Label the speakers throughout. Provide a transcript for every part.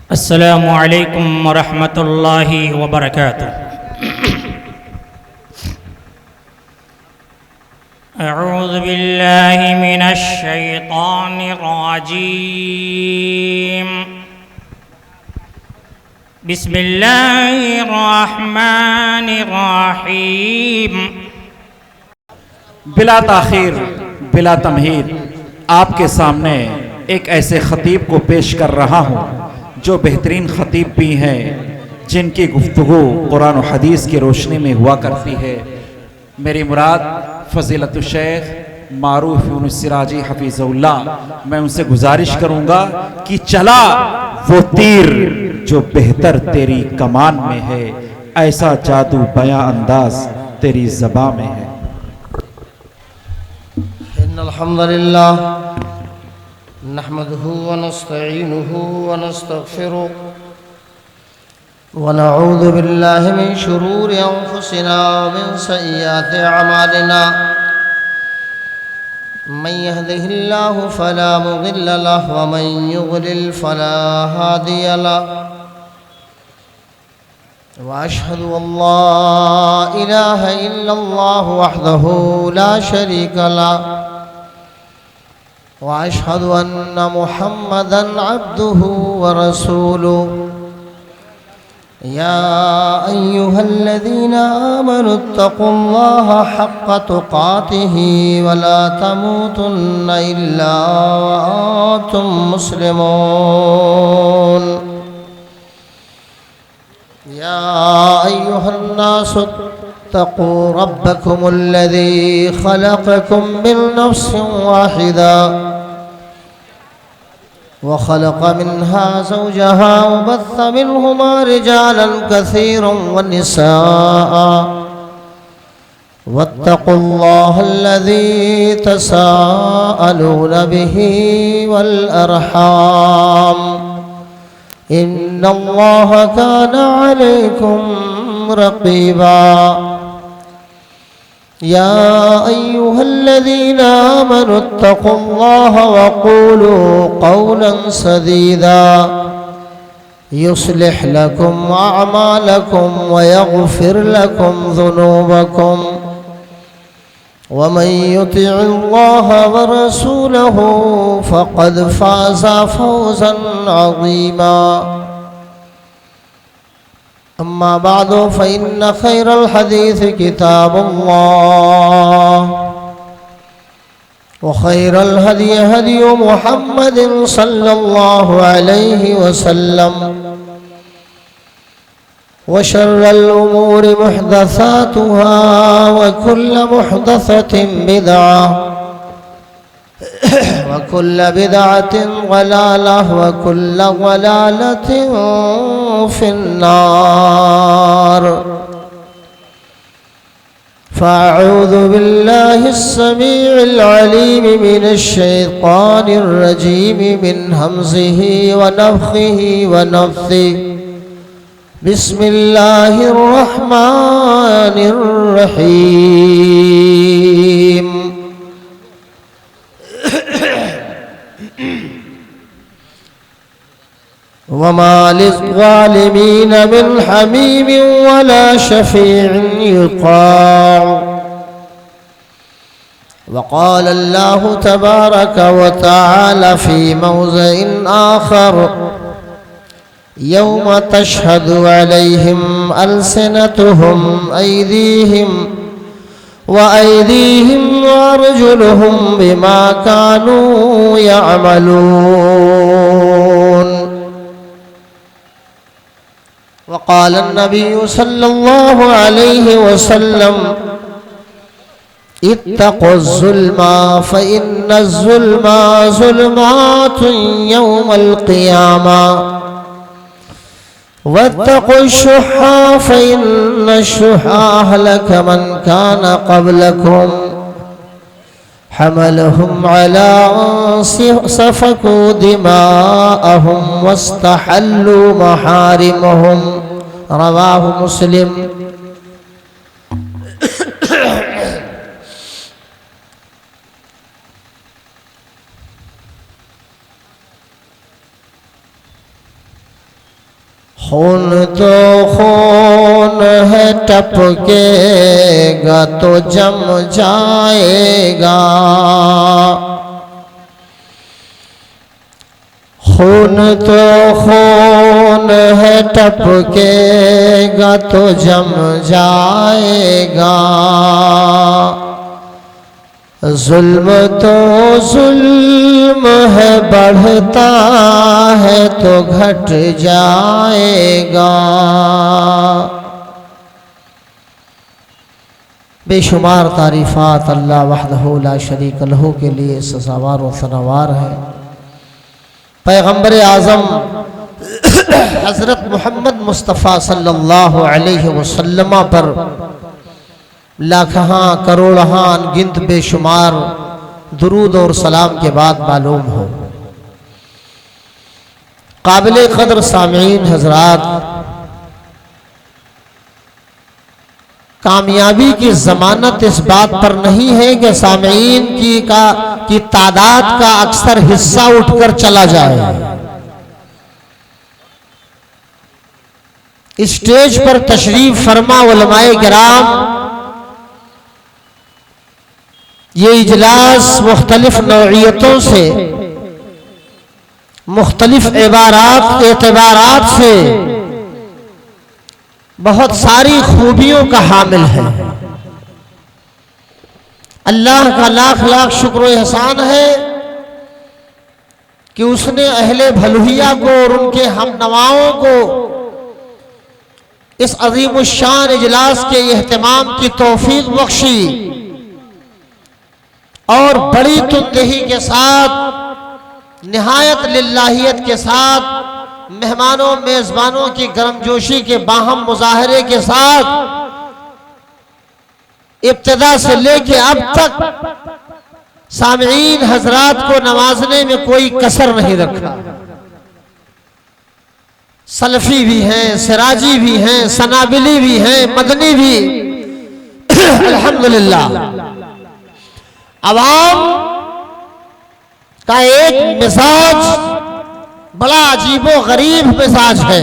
Speaker 1: अस्सलामु अलैकुम वरहमतुल्लाहि वबरकातुह। अऊज़ु बिल्लाहि मिनश शैतानिर रजीम। बिस्मिल्लाहिर रहमानिर रहीम।
Speaker 2: बिला ताखीर बिला तमहीद आपके सामने एक ऐसे ख़तीब को पेश कर रहा हूँ जो बेहतरीन ख़तीब भी हैं, जिनकी गुफ्तगू कुरान और हदीस की रोशनी में हुआ करती है। मेरी मुराद फ़ज़ीलतुल शेख मारूफ यूनुस सिराजी हफ़ीज़ुल्लाह। मैं उनसे गुजारिश करूँगा कि चला वो तीर जो बेहतर तेरी कमान में है, ऐसा जादू बयां अंदाज तेरी ज़बां में है।
Speaker 3: इन्नल हम्दुलिल्लाह नहमदुहु व नस्तईनुहु व नस्तगफिरुह व नऊज़ु बिल्लाहि मिन शुरूरि अंफुसिना व मिन सय्यिआति अमालिना। मन यहदिहिल्लाहु फला मुदिल्ल लहु व मन युद्लिल फला हादिय लहु। व अशहदु अल्ला इलाहा इल्लल्लाहु वहदहु ला शरीका लहु व अशहदु अन्न मुहम्मदन अब्दुहु व रसूलुहु। या अय्युहल्लज़ीना आमनुत्तक़ुल्लाहा हक़्क़ तुक़ातिही व ला तमूतुन्न इल्ला व अंतुम मुस्लिमून। या अय्युहन्नासु इत्तक़ू रब्बकुमुल्लज़ी ख़लक़कुम मिन नफ़्सिन वाहिदा व ख़लक़ मिन्हा ज़ौजहा व बस्स मिन्हुमा रिजालन कसीरन व निसाअ वत्तक़ुल्लाहल्लज़ी तसाअलून बिही वल अरहाम इन्नल्लाह कान अलैकुम रक़ीबा। या अय्युहल्लज़ीना आमनुत्तक़ुल्लाह व क़ूलू क़ौलन सदीदा युस्लिह लकुम अअमालकुम व यग़फ़िर लकुम ज़ुनूबकुम व मन युतिइल्लाह व रसूलहु फ़क़द फ़ाज़ फ़ौज़न अज़ीमा। अम्मा बादु फ़इन्न खैरल हदीस किताबुल्लाह व खैरल हदी हदी मुहम्मदिन सल्लल्लाहु अलैहि वसल्लम व शर्रल उमूरि मुहदसातुहा व कुल्ल मुहदसतिन बिदअह व कुल्ल बिदअतिन ज़लालह व कुल्ल ज़लालतिन फिन्नार। फ़अऊज़ु बिल्लाहिस समीइल अलीम मिनश शैतानिर रजीम मिन हम्ज़िही व नफ़्ख़िही व नफ़्सिही। बिस्मिल्लाहिर रहमानिर रहीम। वमा लिज़्ज़ालिमीन मिन हमीम वला शफ़ीइन युताअ। वक़ाल अल्लाहु तबारक व तआला फ़ी मौज़िइन आख़र यौम तशहदु अलैहिम अलसिनतुहुम व अयदीहिम व अर्जुलुहुम बिमा कानू यअमलून। वक़ाल अन्नबिय्यु सल्लल्लाहु अलैहि वसल्लम इत्तक़ुज़्ज़ुल्मा फ़इन्नज़्ज़ुल्मा ज़ुलुमातुन यौमल क़ियामा वत्तक़ुश्शुह्हा फ़इन्नश्शुह्हा अहलक मन कान क़ब्लकुम हमलहुम अला सफ़कू दिमाअहुम वस्तहल्लू महारिमहुम। रवाहु मुस्लिम। खून तो खून है, टपकेगा तो जम जाएगा। खून तो खून है, टपकेगा तो जम जाएगा। जुल्म तो जुल्म है, बढ़ता है तो घट जाएगा। बेशुमार तारीफ़ात अल्लाह वहदहू ला शरीक लहू के लिए सज़ावार व सनावार है। पैगम्बर आज़म हज़रत मोहम्मद मुस्तफ़ा सल्लल्लाहु अलैहि वसल्लम पर लाखहां करोड़हां अनगिनत बेशुमार दुरूद और सलाम के बाद मालूम हो, काबिल क़द्र सामीन हज़रात, कामयाबी की ज़मानत इस बात पर नहीं है कि सामीन की तादाद का अक्सर हिस्सा उठकर चला जाए। स्टेज पर तशरीफ फरमा उलमाए किराम, ये इजलास मुख्तलिफ नौइयतों से, मुख्तलिफ एतबारात से बहुत सारी खूबियों का हामिल है। अल्लाह का लाख लाख शुक्र व एहसान है कि उसने अहले भलुहिया को और उनके हम नवाओं को इस अज़ीमुश्शान इजलास के एहतमाम की तौफीक बख्शी और बड़ी तुंदही के साथ, निहायत लिल्लाहियत के साथ, मेहमानों मेज़बानों की गर्मजोशी के बाहम मुजाहरे के साथ इब्तिदा से लेके अब तक सामईन हजरात को नवाजने में कोई कसर नहीं रखा। सलफी भी हैं, सिराजी भी हैं, सनाबिली भी हैं, मदनी भी। अल्हम्दुलिल्लाह अवाम का एक मिजाज बड़ा अजीबो गरीब मिजाज है।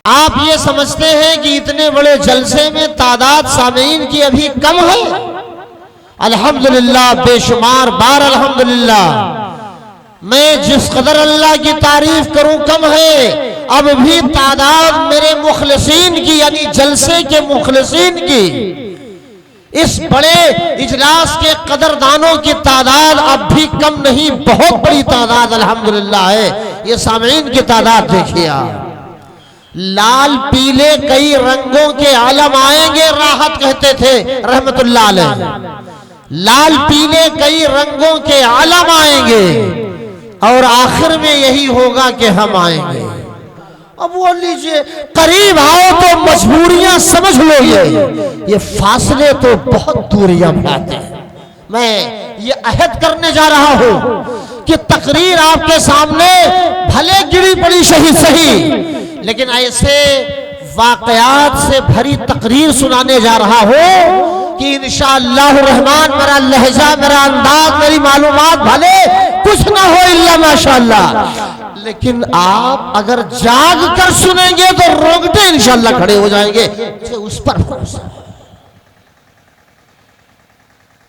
Speaker 3: आप ये समझते हैं कि इतने बड़े जलसे में तादाद सामीन की अभी कम है। अल्हम्दुलिल्लाह, बेशुमार बार अल्हम्दुलिल्लाह। मैं जिस कदर अल्लाह की तारीफ करूं कम है। अब भी तादाद मेरे मुखलिसीन की, यानी जलसे के मुखलिसीन की, इस बड़े इजलास के कदरदानों की तादाद अब भी कम नहीं, बहुत बड़ी तादाद अल्हम्दुलिल्लाह है। ये सामीन की तादाद देखिए आप। लाल पीले कई रंगों के आलम आएंगे, राहत कहते थे रहमतुल्लाह अलैह। लाल पीले कई रंगों के आलम आएंगे और आखिर में यही होगा कि हम आएंगे। अब बोल लीजिए, करीब आओ तो मजबूरियां समझ लो। ये फासले तो बहुत दूरियां बनाते हैं। मैं ये अहद करने जा रहा हूं कि तकरीर आपके सामने भले गिरी पड़ी सही, लेकिन ऐसे वाकयात से भरी तकरीर सुनाने जा रहा हूं कि इंशाअल्लाह रहमान मेरा लहजा, मेरा अंदाज, मेरी मालूमात भले कुछ ना हो इल्ला माशाअल्लाह, लेकिन आप अगर जाग कर सुनेंगे तो रोंगटे इंशाअल्लाह खड़े हो जाएंगे। उस पर भरोसा।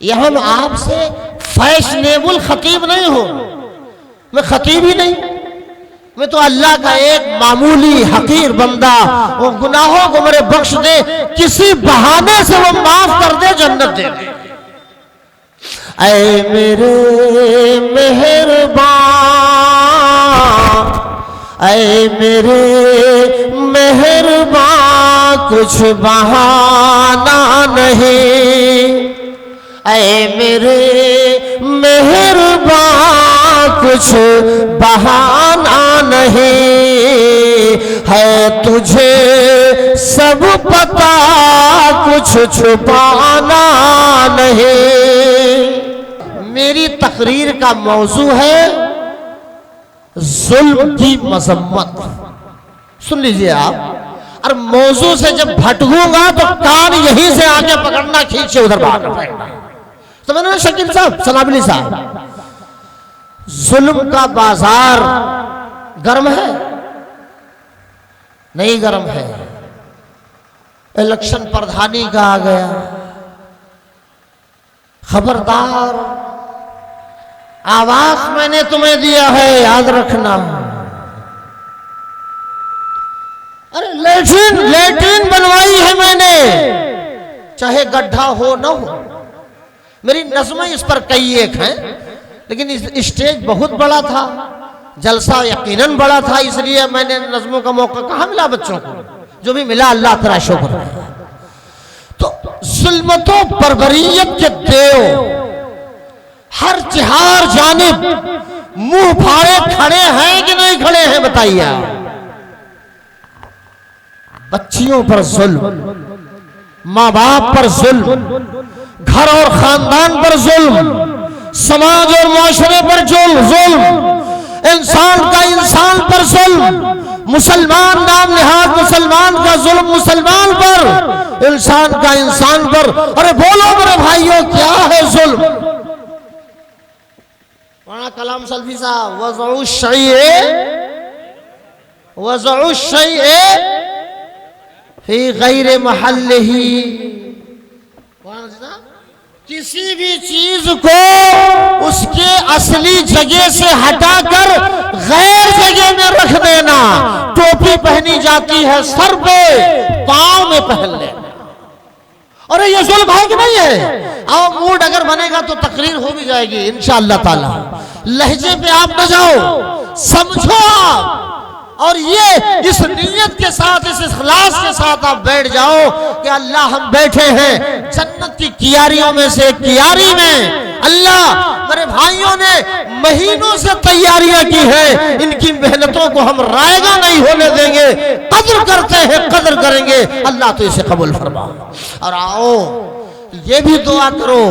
Speaker 3: यह हम आपसे फैशनेबल खतीब नहीं हो, मैं खतीब ही नहीं, मैं तो अल्लाह का एक मामूली हकीर बंदा। वो गुनाहों को मेरे बख्श दे, किसी बहाने से वो माफ कर दे, जन्नत दे दे। ऐ मेरे मेहरबान, ऐ मेरे मेहरबान, कुछ बहाना नहीं। ऐ मेरे मेहरबान, कुछ बहाना नहीं है, तुझे सब पता, कुछ छुपाना नहीं। मेरी तकरीर का मौजू है जुल्म की मजम्मत। सुन लीजिए आप, और मौजू से जब भटकूंगा तो कान यहीं से आगे पकड़ना, खींचे उधर बाहर फेंकना। समझ रहे शकील साहब, सनाबिली साहब? जुल्म का बाजार गर्म है, नहीं गर्म है। इलेक्शन प्रधानी का आ गया, खबरदार आवाज मैंने तुम्हें दिया है, याद रखना। अरे लेट्रिन बनवाई है मैंने, चाहे गड्ढा हो न हो। मेरी नज़्में इस पर कई एक हैं, लेकिन इस स्टेज बहुत बड़ा था, जलसा यकीनन बड़ा था, इसलिए मैंने नज़्मों का मौका कहाँ मिला बच्चों को, जो भी मिला अल्लाह तेरा शुक्र है। तो जुल्मतों बर्बरियत के देव हर जिहार जानिब मुंह फाड़े खड़े हैं कि नहीं खड़े हैं बताइए। बच्चियों पर जुल्म, माँ बाप पर जुल्म, घर और खानदान पर जुल्म, समाज और माशरे पर जुल्म, इंसान का इंसान पर जुल्म, मुसलमान नाम निहाद मुसलमान का जुल्म मुसलमान पर, इंसान का इंसान पर। अरे बोलो मेरे भाइयों क्या है जुल्म? वहां कलाम सल्फी साहब वज़उ शैअ फी गैर महल्लिही, किसी भी चीज को उसके असली जगह से हटाकर गैर जगह में रख देना। टोपी पहनी जाती है सर पे, पांव में पहन लेना। अरे ये जुल्म है कि नहीं है? आओ मूड अगर बनेगा तो तकरीर हो भी जाएगी इंशाअल्लाह ताला। लहजे पे आप न जाओ, समझो आप, और ये इस नीयत के साथ, इस इखलास के साथ आप बैठ जाओ कि अल्लाह हम बैठे हैं जन्नत की कियारियों में से एक कियारी में। अल्लाह मेरे भाइयों ने महीनों से तैयारियां की है, इनकी मेहनतों को हम रायगा नहीं होने देंगे। कदर करते हैं, कदर करेंगे, अल्लाह तो इसे कबूल फरमा। और आओ ये भी दुआ करो।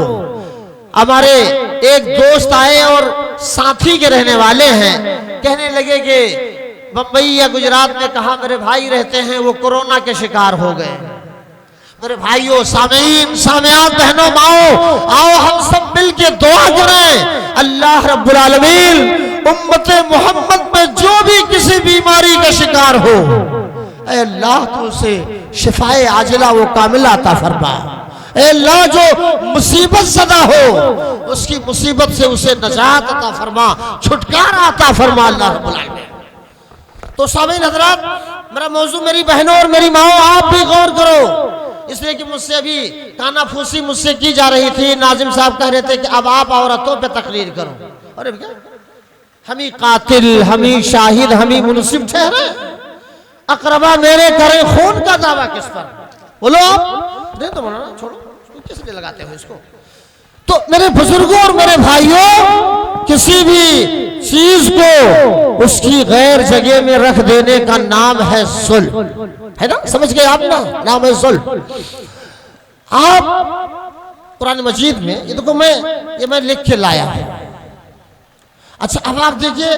Speaker 3: हमारे एक दोस्त आए और साथी के रहने वाले हैं, कहने लगे कि बम्बई या गुजरात में कहा मेरे भाई रहते हैं, वो कोरोना के शिकार हो गए। मेरे भाइयों, सामीन, सामियात, बहनों, माओ, आओ हम सब मिल के दुआ करें अल्लाह रब्बुल आलमीन उम्मते मोहम्मद में जो भी किसी बीमारी का शिकार हो, ऐ अल्लाह तो उसे शिफाए आजिला वो कामिला अता फरमा। ऐ अल्लाह जो मुसीबत ज़दा हो उसकी मुसीबत से उसे नजात अता फरमा, छुटकारा अता फरमा अल्लाह रब्बुल आलमीन। तो सामीन हजरात, मेरा मौजू मेरी बहनों और मेरी माओ आप भी गौर करो, इसलिए कि मुझसे अभी कानाफूसी मुझसे की जा रही थी। नाजिम साहब कह रहे थे कि अब आप औरतों पे तकरीर करो। अरे क्या हम ही कातिल, हम ही शाहिद, हम ही मुनसिब ठहरे, अकरबा मेरे करें खून का दावा किस पर? बोलो आप, दे तो मौलाना, छोड़ो, किस लिए लगाते हो इसको? तो मेरे बुजुर्गों और मेरे भाइयों, किसी भी चीज को उसकी गैर जगह में रख देने का नाम है जुल्म, है ना? समझ गए आप ना? नाम है जुल्म। आप कुरान मजीद में, ये देखो मैं लिख के लाया है। अच्छा अब आप देखिए,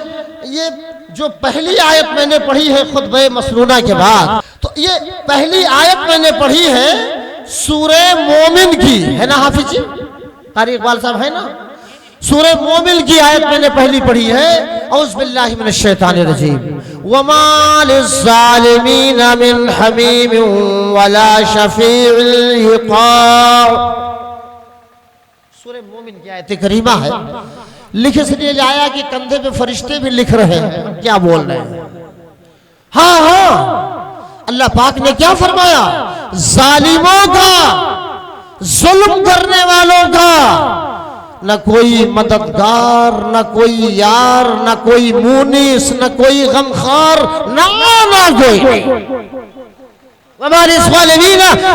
Speaker 3: ये जो पहली आयत मैंने पढ़ी है खुतबे मसनूना के बाद, तो ये पहली आयत मैंने पढ़ी है सूरे मोमिन की, है ना हाफिज जी? कारी इकबाल साहब है ना? सूरे मोमिन की आयत मैंने पहली पढ़ी है, औज़ बिल्लाहि मिनश शैतानिर रजीम, वमा लिज़्ज़ालिमीन मिन हमीम वला शफीउल युताअ। सूरे मोमिन की आयत करीमा है। लिख इसलिए लाया कि कंधे पे फरिश्ते भी लिख रहे हैं, क्या बोल रहे हैं? हाँ हाँ, अल्लाह पाक ने क्या फरमाया? जालिमों का, जुल्म करने वालों का न कोई मददगार, न कोई यार, न कोई मुनीस, न कोई गमखार, ना कोई।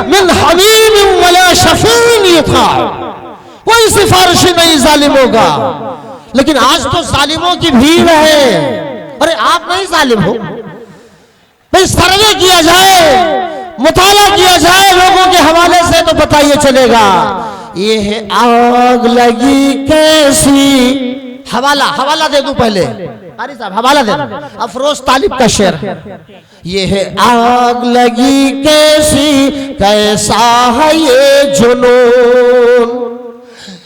Speaker 3: मिन हमीम वला शफीन युताअ, कोई सिफारिश नहीं जालिमों का। लेकिन आज तो जालिमों की भीड़ है। अरे आप नहीं जालिम हो भाई, सर्वे किया जाए, मुताला किया जाए लोगों के हवाले से तो बताइए चलेगा। ये है आग लगी कैसी, हवाला दे दूं पहले, कारी साहब हवाला दे दूं, अफरोज तालिब का शेर है। ये है आग लगी कैसी, कैसा है ये जुनून,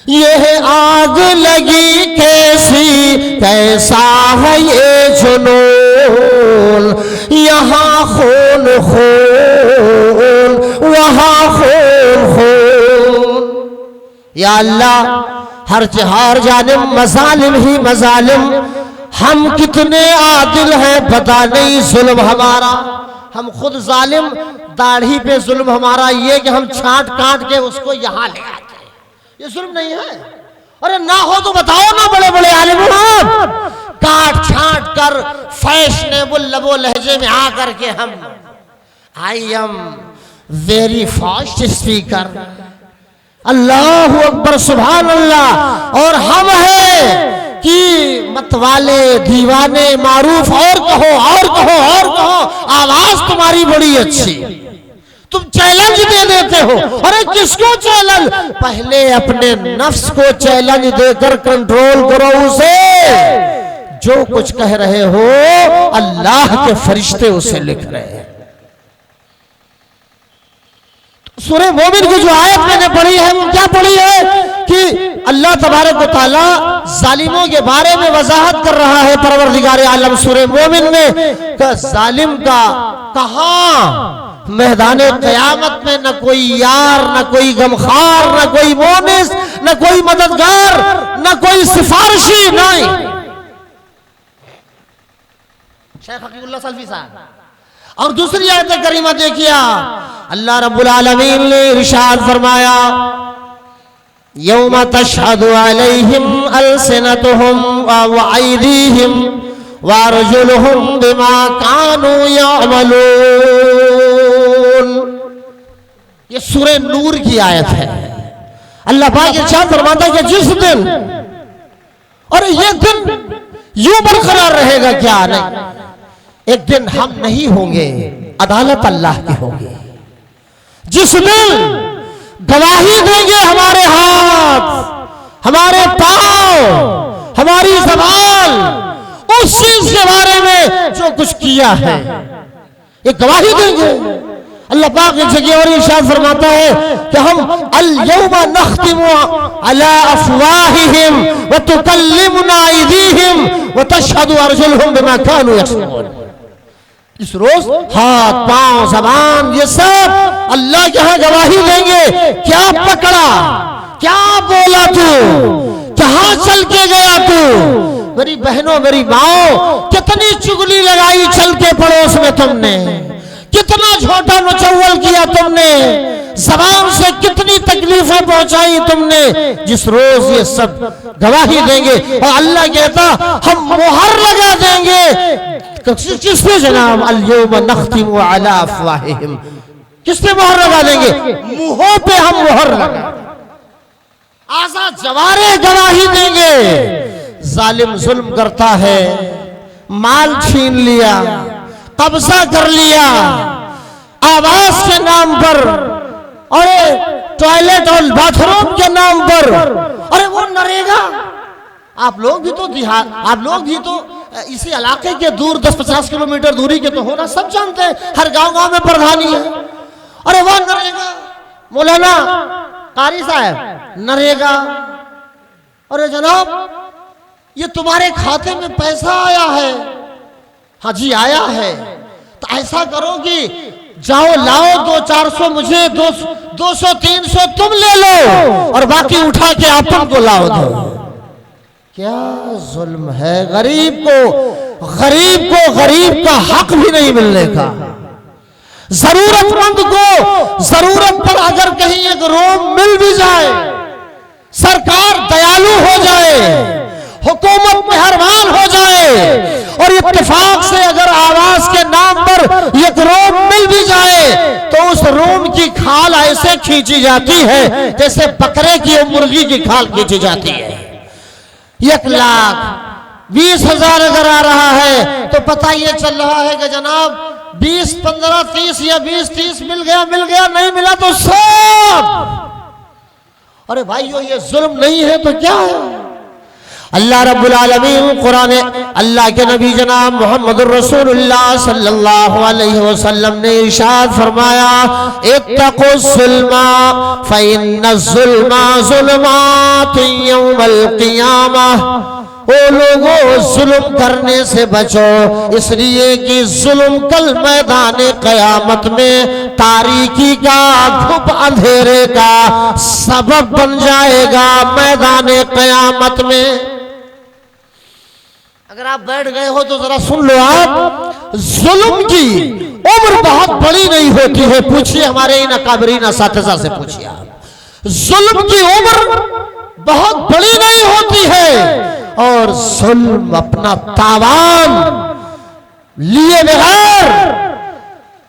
Speaker 3: ये है आग लगी कैसी, कैसा है ये जुनून, यहाँ खून खून, वहां खून। या अल्लाह, हर जानिब मजालिम ही मजालिम। हम कितने आदिल हैं पता नहीं, जुल्म हमारा, हम खुद जालिम। दाढ़ी पे जुल्म हमारा ये कि हम छांट काट के उसको यहां ले आते हैं, ये जुल्म नहीं है? अरे ना हो तो बताओ ना, बड़े बड़े आलिम काट छांट कर फैशनेबल लबो लहजे में आकर के हम I am very fast speaker, Allah अकबर, सुभान अल्लाह। और हम हैं कि मतवाले, दीवाने, मारूफ, और कहो और कहो और कहो, आवाज तुम्हारी बड़ी अच्छी, तुम चैलेंज दे देते हो। अरे किसको चैलेंज? पहले अपने नफ्स को चैलेंज देकर कंट्रोल करो उसे। जो कुछ कह रहे हो अल्लाह के फरिश्ते उसे लिख रहे हैं। सूरह मोमिन की जो आयत मैंने पढ़ी है वो क्या पढ़ी है कि अल्लाह तबारक व तआला जालिमों के बारे में वजाहत कर रहा है परवरदिगार आलम सूरह मोमिन में। जालिम का कहां मैदान क़यामत में न कोई यार, न कोई गमखार, न कोई मोनिस, न कोई मददगार, न कोई सिफारिशी, नहीं। शेख हकीकुल्लाह सल्फी साहब। और दूसरी आयत करीमा देखिए, अल्लाह रब्बुल आलमीन ने इरशाद फरमाया, यौमा तशहदु अलैहिम अलसिनतुहुम व अयदीहिम व अर्जुलुहुम बिमा कानू यअमलून। ये सूरह नूर की आयत है। अल्लाह पाक इरशाद फरमाता है कि जिस दिन, और ये दिन यूं बरकरार रहेगा क्या? नहीं, एक दिन हम नहीं होंगे, अदालत अल्लाह की होगी। जिस दिन गवाही देंगे हमारे हाथ, हमारे पांव, हमारी ज़बान उस चीज के बारे में जो कुछ किया है, ये गवाही देंगे। अल्लाह पाक एक जगह और इरशाद फरमाता है कि हम अल यौमा नख्तिमु अला अफवाहिहिम व तुकल्लिमुना अयदीहिम व तशहदु अर्जुलुहुम बिमा कानू यक्सबून। इस रोज हाथ, पांव, जबान, ये सब अल्लाह के यहां गवाही देंगे। क्या पकड़ा, क्या बोला तू, कहां चल के गया तू? मेरी बहनों, मेरी माओ, कितनी चुगली लगाई चल के पड़ोस में तुमने, कितना झोटा नचौवल किया तुमने, जबान से कितनी तकलीफें पहुंचाई तुमने। जिस रोज ये सब गवाही देंगे और अल्लाह कहता हम मुहर लगा देंगे। किस पे जनाब? अल यौमा नख्तिमु अला अफवाहिहिम। किस पे मुहर लगा देंगे? मुंहों पे हम मुहर लगा, आजा जवारे गवाही देंगे। जालिम जुल्म करता है, माल छीन लिया, कब्जा कर लिया, आवास के नाम पर, और टॉयलेट और बाथरूम के नाम पर। अरे वो नरेगा, आप लोग भी तो देहात, आप लोग भी तो इसी इलाके के दूर 10-50 किलोमीटर दूरी के तो होना सब जानते हैं, हर गांव-गांव में प्रधानी है। अरे वो नरेगा, मौलाना कारी साहब, नरेगा। अरे जनाब, ये तुम्हारे खाते में पैसा आया है? हाँ जी आया है। तो ऐसा करो कि जाओ लाओ 200-400 मुझे, 200-300 तुम ले लो और बाकी उठा के अपन को लाओ दो। क्या जुल्म है! गरीब को गरीब का हक भी नहीं मिलने का। जरूरतमंद को जरूरत पर अगर कहीं एक रूम मिल भी जाए, सरकार दयालु हो जाए, हुकूमत मेहरबान हो जाए, और इत्तेफाक से अगर आवास के नाम पर एक रूम मिल भी जाए, तो उस रूम की खाल ऐसे खींची जाती है जैसे बकरे की और मुर्गी की खाल खींची जाती है। 1,20,000 अगर आ रहा है तो पता ये चल रहा है कि जनाब 20, 15, 30 या 20-30 मिल गया, नहीं मिला तो सब। अरे भाइयों, ये जुल्म नहीं है तो क्या है? अल्लाह रब्बुल आलमीन कुरान, अल्लाह के नबी जनाब मुहम्मदुर रसूलुल्लाह सल्लल्लाहु अलैहि वसल्लम ने इरशाद फरमाया, इत्तक़ुज़्ज़ुल्मा फ़इन्नज़्ज़ुल्मा ज़ुल्मातुन यौमल क़ियामह ओ लोगों जुल्म करने से बचो, इसलिए कि जुल्म कल मैदान कयामत में तारीकी का धूप अंधेरे का सबब बन जाएगा मैदान कयामत में। अगर आप बैठ गए हो तो जरा सुन लो, आप जुल्म की उम्र बहुत बड़ी नहीं होती है। पूछिए हमारे इन अकाबरीन असातिज़ा से पूछिए आप, जुल्म की उम्र बहुत बड़ी नहीं होती है और जुल्म अपना तावान लिए बगैर,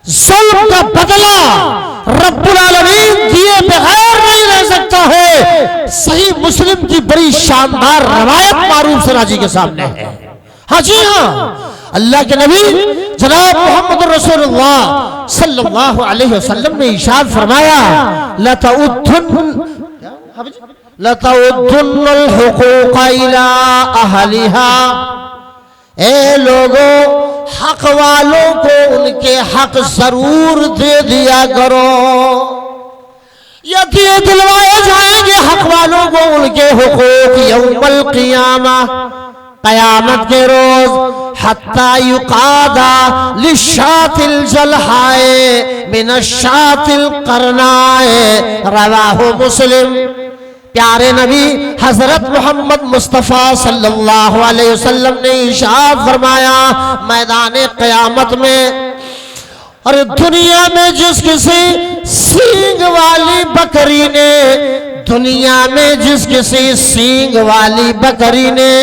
Speaker 3: जुल्म का बदला रब्बुल आलमीन दिए बगैर नहीं रह सकता है। सही मुस्लिम की बड़ी शानदार रवायत मारूफ सरा जी के सामने है। हाँ जी हाँ, अल्लाह के नबी जनाब मोहम्मद रसूलुल्लाह सल्लल्लाहु अलैहि वसल्लम ने इरशाद फरमाया, लतउद्दुन्नुल हुकूक इला अहलिहा, ए लोगों हक वालों को उनके हक जरूर दे दिया करो। यदि दिलवाए जाएंगे हक वालों को उनके हुकूक यौमल क़ियामा, कयामत के रोज, हत्ता युकादा लिशातिल जलहाए मिनशातिल करनाए, रवाहु मुस्लिम। प्यारे नबी हजरत मोहम्मद मुस्तफ़ा सल्लल्लाहु अलैहि वसल्लम ने इरशाद फरमाया, मैदान क़यामत में, और दुनिया में जिस किसी सींग वाली बकरी ने, दुनिया में जिस किसी सींग वाली बकरी ने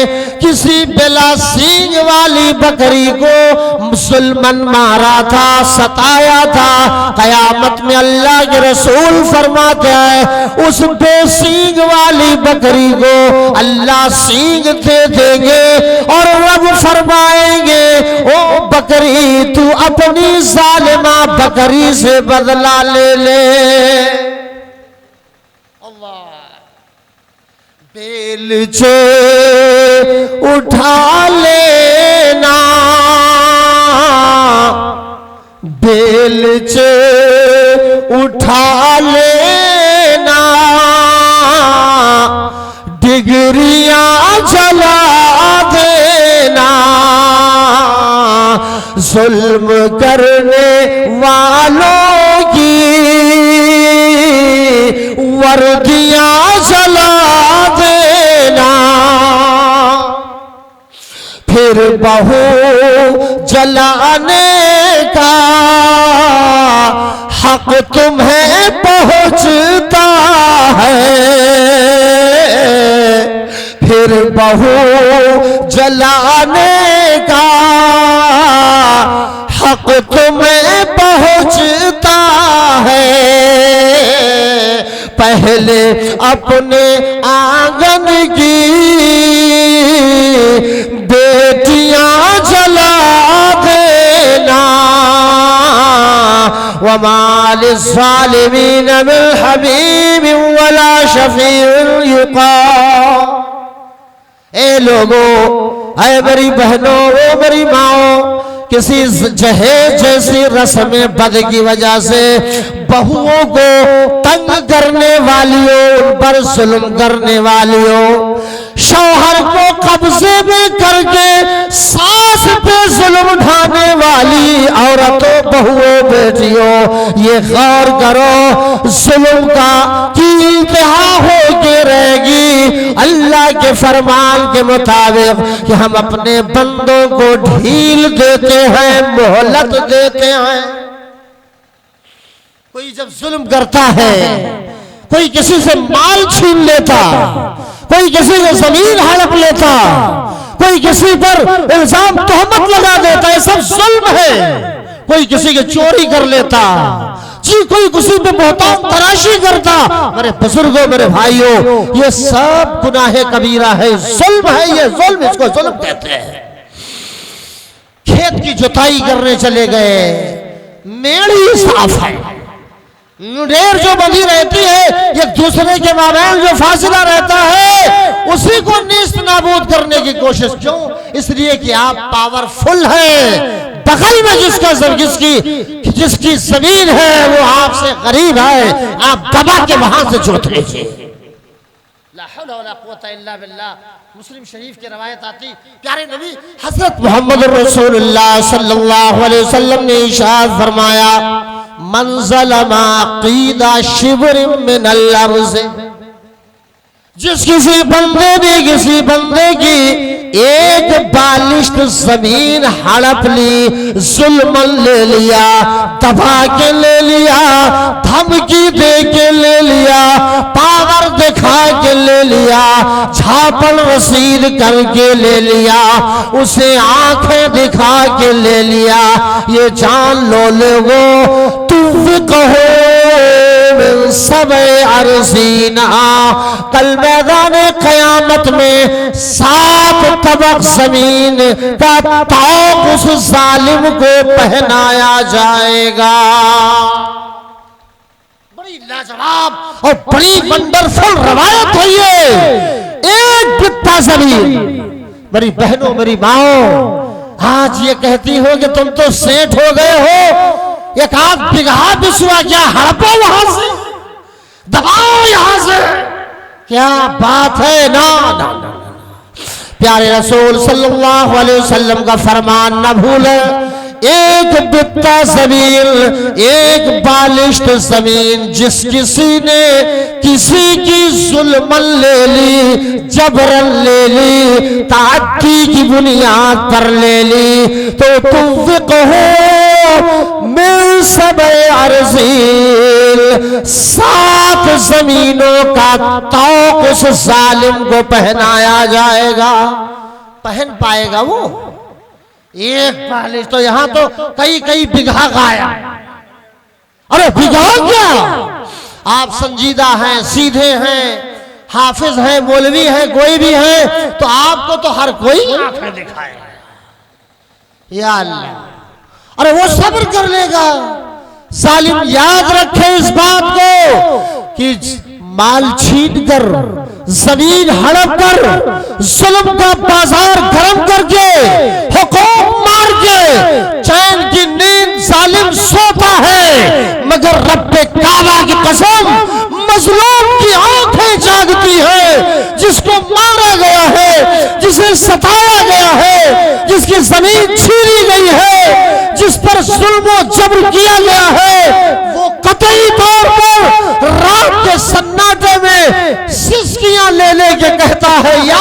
Speaker 3: किसी बिला सींग वाली बकरी को मुसलमान मारा था, सताया था, कयामत में अल्लाह के रसूल फरमाते हैं उस बेसींग वाली बकरी को अल्लाह सींग दे देंगे और रब फरमाएंगे, ओ बकरी तू अपनी जालिमा बकरी से बदला ले ले। बेलचे उठा लेना, बेलचे उठा लेना, डिगरियां जला देना, जुल्म करने वालों की वर्दियां जला देना, फिर बहू जलाने का हक तुम्हें पहुंचता है, फिर बहू जलाने का हक तुम्हें पहुंचता है। पहले अपने आंगन की बेटियां जला देना, वमा लिज़्ज़ालिमीन मिन हमीम वला शफ़ीउन युक़ा। ए लोगों, ऐ मेरी बहनों, ओ मेरी माओ, किसी जहेज जैसी रस्म बद की वजह से बहुओं को तंग करने वालियों, उन पर जुल्म करने वालियों, शौहर को कब्जे में करके सास पे जुल्म ढाने वाली औरतों, बहुओं, बेटियों, ये गौर करो जुल्म का की इंतहा होके रहेगी अल्लाह के फरमान के मुताबिक कि हम अपने बंदों को ढील देते हैं, मोहलत देते हैं। कोई जब जुल्म करता है, कोई किसी से माल छीन लेता, कोई किसी से जमीन हड़प लेता, कोई किसी पर इल्जाम तोहमत लगा देता, ये सब जुल्म है। कोई किसी की चोरी कर लेता जी, कोई किसी पे बहुतान तराशी करता। मेरे बुजुर्गों, मेरे भाइयों, ये सब गुनाहे कबीरा है, जुल्म है, ये जुल्म, इसको जुल्म कहते हैं। खेत की जुताई करने चले गए, मेड़ी साफ है, मुंडेर जो बंधी रहती है, एक दूसरे के माबैन जो फासला रहता है, उसी को नीस्त नाबूद करने की कोशिश। क्यों? इसलिए कि आप पावरफुल हैं। बगल में जिसकी जमीन है वो आपसे गरीब है, आप दबा के वहां से जोत लीजिए। मुस्लिम शरीफ की रवायत आती, प्यारे नबी हजरत मोहम्मद रसूलुल्लाह सल्लल्लाहु अलैहि वसल्लम ने इरशाद फरमाया, मन ज़लमा क़ीदा शिब्र मिनल अर्ज़, जिस किसी बंदे ने किसी बंदे की एक बालिश्त जमीन हड़प ली, जुल्मन ले लिया, दबा के ले लिया, धमकी दे के ले लिया, पावर दिखा के ले लिया, झापन रसीद करके ले लिया, उसे आंखें दिखा के ले लिया, ये जान लो लोगो तुम कहो सब अर्ज़ीना, कल मैदान क़यामत में 7 तबक जमीन का ताक़ उस जालिम को पहनाया जाएगा। बड़ी लाजवाब और बड़ी वंडरफुल रवायत है ये। एक बित्ता जमीन, मेरी बहनों मेरी माओ, आज ये कहती हो कि तुम तो सेठ हो गए हो, एक आध बिगहा बिस्वा क्या हड़पो वहां से, दबाओ यहां से, क्या बात है। ना ना ना, प्यारे रसूल सल्लल्लाहु अलैहि वसल्लम का फरमान न भूले, एक बित्ता जमीन, एक बालिश्त जमीन, जिस किसी ने किसी की जुल्मन ले ली, जबरन ले ली, ताअद्दी की बुनियाद पर ले ली, तो तुफ़िक़हु मिन सब'i अर्ज़ीन, 7 जमीनों का तौक़ उस जालिम को पहनाया जाएगा। पहन पाएगा वो एक बालिश, तो यहां तो कई कई बिगहा गाया। अरे बिगहा क्या, आप संजीदा हैं, सीधे हैं, हाफिज हैं, मौलवी हैं, कोई भी है, तो आपको तो हर कोई आंखें दिखाए। या अल्लाह, अरे वो सब्र कर लेगा। जालिम याद रखे इस बात को कि माल छीन कर, जमीन हड़प कर, जुल्म का बाजार गरम करके, हुकूम मार के चैन की नींद जालिम सोता है, मगर रब्बे काबा की कसम मजलूम की आंखें जागती है। जिसको मारा गया है, जिसे सताया गया है, जिसकी जमीन छीनी गई है, जिस पर जुल्म जबर किया गया है, वो कतई तौर पर रात के सन्नाटे में सिसकियां ले लेके कहता है, या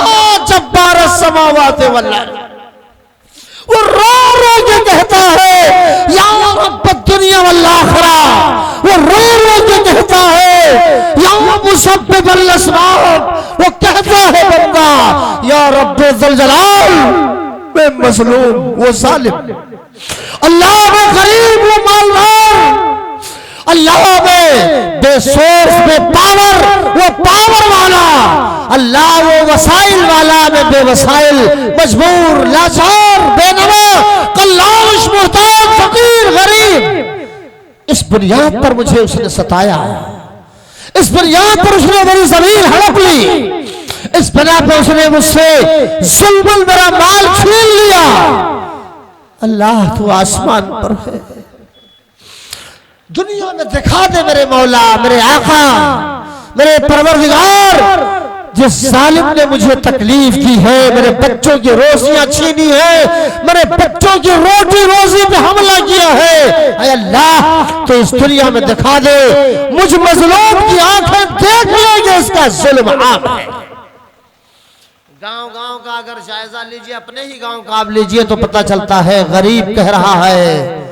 Speaker 3: जब्बार समावाते वल्ला, वो रो रो के कहता है, या रब्ब दुनिया वल आखिरा, वो रो रो के कहता है, या मुसब्बिबल अस्बाब, वो कहता है बंदा, या रब्बे ज़ुल जलाल, मैं मज़लूम, वो जालिम, अल्लाह में गरीब, वो मालदार, अल्लाह में बेसोर्स में पावर, वो पावर वाला, अल्लाह वो वसाइल वाला, में बेवसाइल, मजबूर, लाचार, बेनवा, कल्लाश, मुहताज, फकीर, गरीब। इस बुनियाद पर मुझे उसने सताया, इस बुनियाद पर उसने मेरी जमीन हड़प ली, इस बिना पर उसने मुझसे जुल्मन मेरा माल छीन लिया। अल्लाह तू आसमान पर है, दुनिया में दिखा दे मेरे मौला, मेरे आका, मेरे परवरदिगार, जिस जालिम ने मुझे तकलीफ की है, मेरे बच्चों की रोजियां छीनी है, मेरे बच्चों की रोटी रोजी पे हमला किया है, ऐ अल्लाह तो इस दुनिया में दिखा दे, मुझ मजलूम की आंखें देख लेंगे इसका जुल्म आप है। गांव गांव का अगर जायजा लीजिए, अपने ही गांव का आप लीजिए, तो पता चलता है गरीब कह रहा है।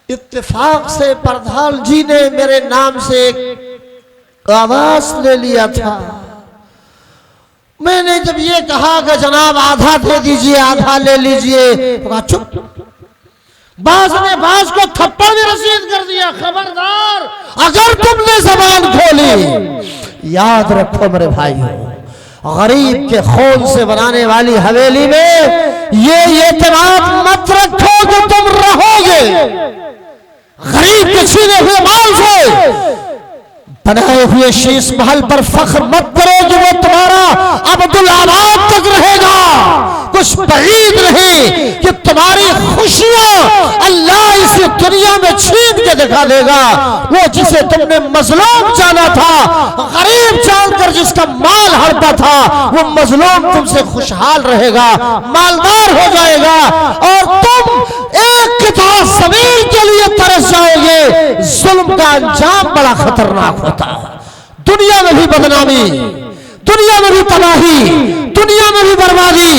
Speaker 3: इत्तेफाक से प्रधान जी ने मेरे नाम से एक आवाज ले लिया था। मैंने जब ये कहा कि जनाब आधा दे दीजिए, आधा ले लीजिए, तो कहा चुप। बाज ने बाज को थप्पड़ भी रसीद कर दिया, खबरदार अगर तुमने जबान खोली, याद रखो मेरे भाई, गरीब के खून से बनाने वाली हवेली में ये एतमाद मत रखो कि तुम रहोगे। गरीब के छीने हुए माल से बनाए हुए शीश महल पर फख्र मत करो कि वो तुम्हारा अब्दुल आबाद तक रहेगा। कुछ बईद नहीं कि तुम्हारी खुशियां अल्लाह इस पूरी दुनिया में छीन के दिखा देगा। वो जिसे तुमने मजलूम जाना था, गरीब जानकर जिसका माल हड़पा था, वो मजलूम तुमसे खुशहाल रहेगा, मालदार हो जाएगा, और तुम एक किताब जमीन के लिए तरस जाओगे। जुल्म का अंजाम बड़ा खतरनाक होता है। दुनिया में भी बदनामी, दुनिया में भी तबाही, दुनिया में भी बर्बादी,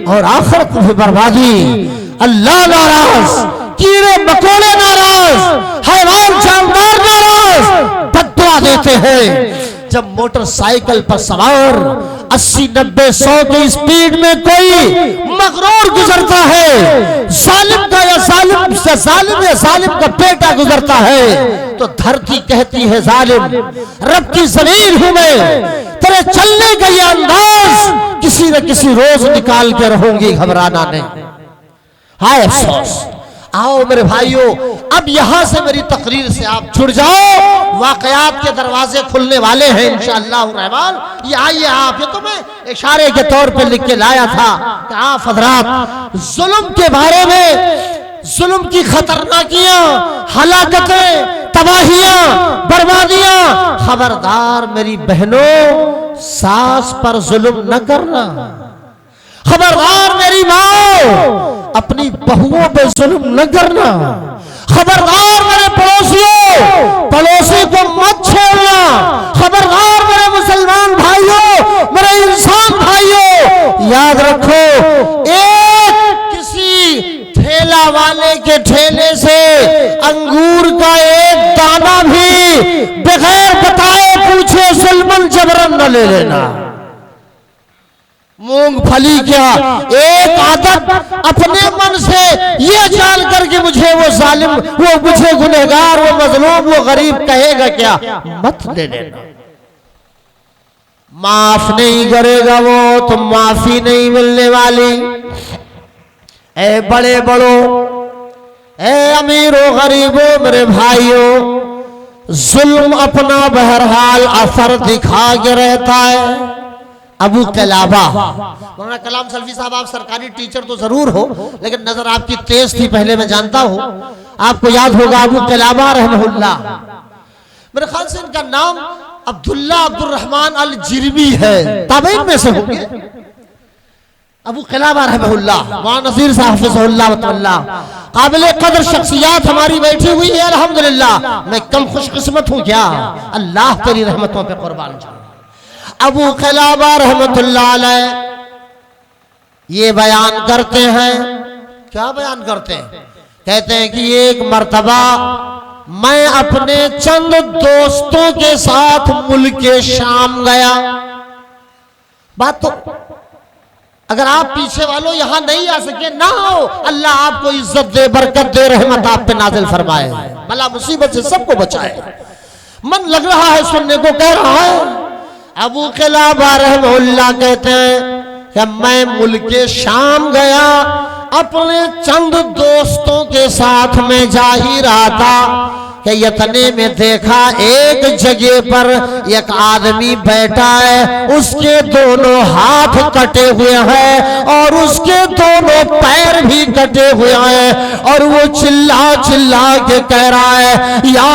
Speaker 3: और आखिरत में भी बर्बादी। अल्लाह नाराज, कीड़े मकोड़े नाराज, हैवान जानदार नाराज, बद्दुआ देते हैं। जब मोटरसाइकिल पर सवार 80-90-100 की स्पीड में कोई मगरूर गुजरता है, जालिम का या जालिम का बेटा गुजरता है, तो धरती कहती है जालिम, रब की जमीन हूं मैं, तेरे चलने का ये अंदाज किसी न किसी रोज निकाल के रहूंगी, घबराना नहीं। हाय अफसोस। आओ मेरे भाइयों, अब यहां से मेरी तकरीर से आप जुड़ जाओ। वाकयात के दरवाजे खुलने वाले हैं इंशाअल्लाह रहमान। ये आइए आप, ये तो मैं इशारे के तौर पे लिख के लाया था कि आप हजरात जुल्म के बारे में, जुल्म की खतरनाकियां, हलाकतें, तबाहियां, बर्बादियां, खबरदार मेरी बहनों, सास पर जुल्म न करना। खबरदार मेरी माँ, अपनी बहुओं पे जुल्म न करना। खबरदार मेरे पड़ोसियों, पड़ोसी को मत छेड़ना। खबरदार मेरे मुसलमान भाइयों, मेरे इंसान भाइयों, याद रखो, एक किसी ठेला वाले के ठेले से अंगूर का एक दाना भी बगैर बताए पूछे जुल्मन जबरन न ले लेना। मूंगफली क्या, एक आदत अपने मन से ये जान करके मुझे वो जालिम, वो मुझे गुनहगार, वो मजलूम, वो गरीब कहेगा क्या, मत ले लेना। माफ नहीं करेगा वो तो माफी नहीं मिलने वाली। ए बड़े बड़ों, ए अमीरों, गरीबों, मेरे भाइयों, जुल्म अपना बहरहाल असर दिखा के रहता है। अबू कलाबा, मौलाना कलाम सल्फी साहब, आप सरकारी टीचर तो जरूर हो, लेकिन नजर आपकी तेज थी, पहले मैं जानता हूं। आपको याद होगा अबू कलाबा रहमहुल्लाह, मेरे ख्याल से इनका नाम अब्दुल्ला अब्दुल रहमान अल जिरमी है, ताबईन में से होंगे। अबू कलाबा रहमहुल्लाह, मौलाना नज़ीर साहब हाफिज़हुल्लाह वतअल्लाह, काबिल कदर शख्सियत हमारी बैठी हुई है अल्हम्दुलिल्लाह। मैं कम खुशकिस्मत हूं क्या, अल्लाह तेरी रहमतों पे कुर्बान जाऊं। अबू कलाबा रहमतुल्लाह अलैह ये बयान करते हैं, क्या बयान करते हैं, कहते हैं कि एक मर्तबा मैं अपने चंद दोस्तों के साथ मुल्क शाम गया। बात तो अगर आप पीछे वालों यहां नहीं आ सके ना हो, अल्लाह आपको इज्जत दे, बरकत दे, रहमत आप पे नाजिल फरमाए, भला मुसीबत से सबको बचाए। मन लग रहा है सुनने को, कह रहा है। अबू कलाबा रहमहुल्लाह कहते हैं कि मैं मुल्क शाम गया, अपने चंद दोस्तों के साथ में जा ही रहा था कि इतने में देखा एक जगह पर एक आदमी बैठा है, उसके दोनों हाथ कटे हुए हैं और उसके दोनों पैर भी कटे हुए हैं, और वो चिल्ला चिल्ला के कह रहा है, या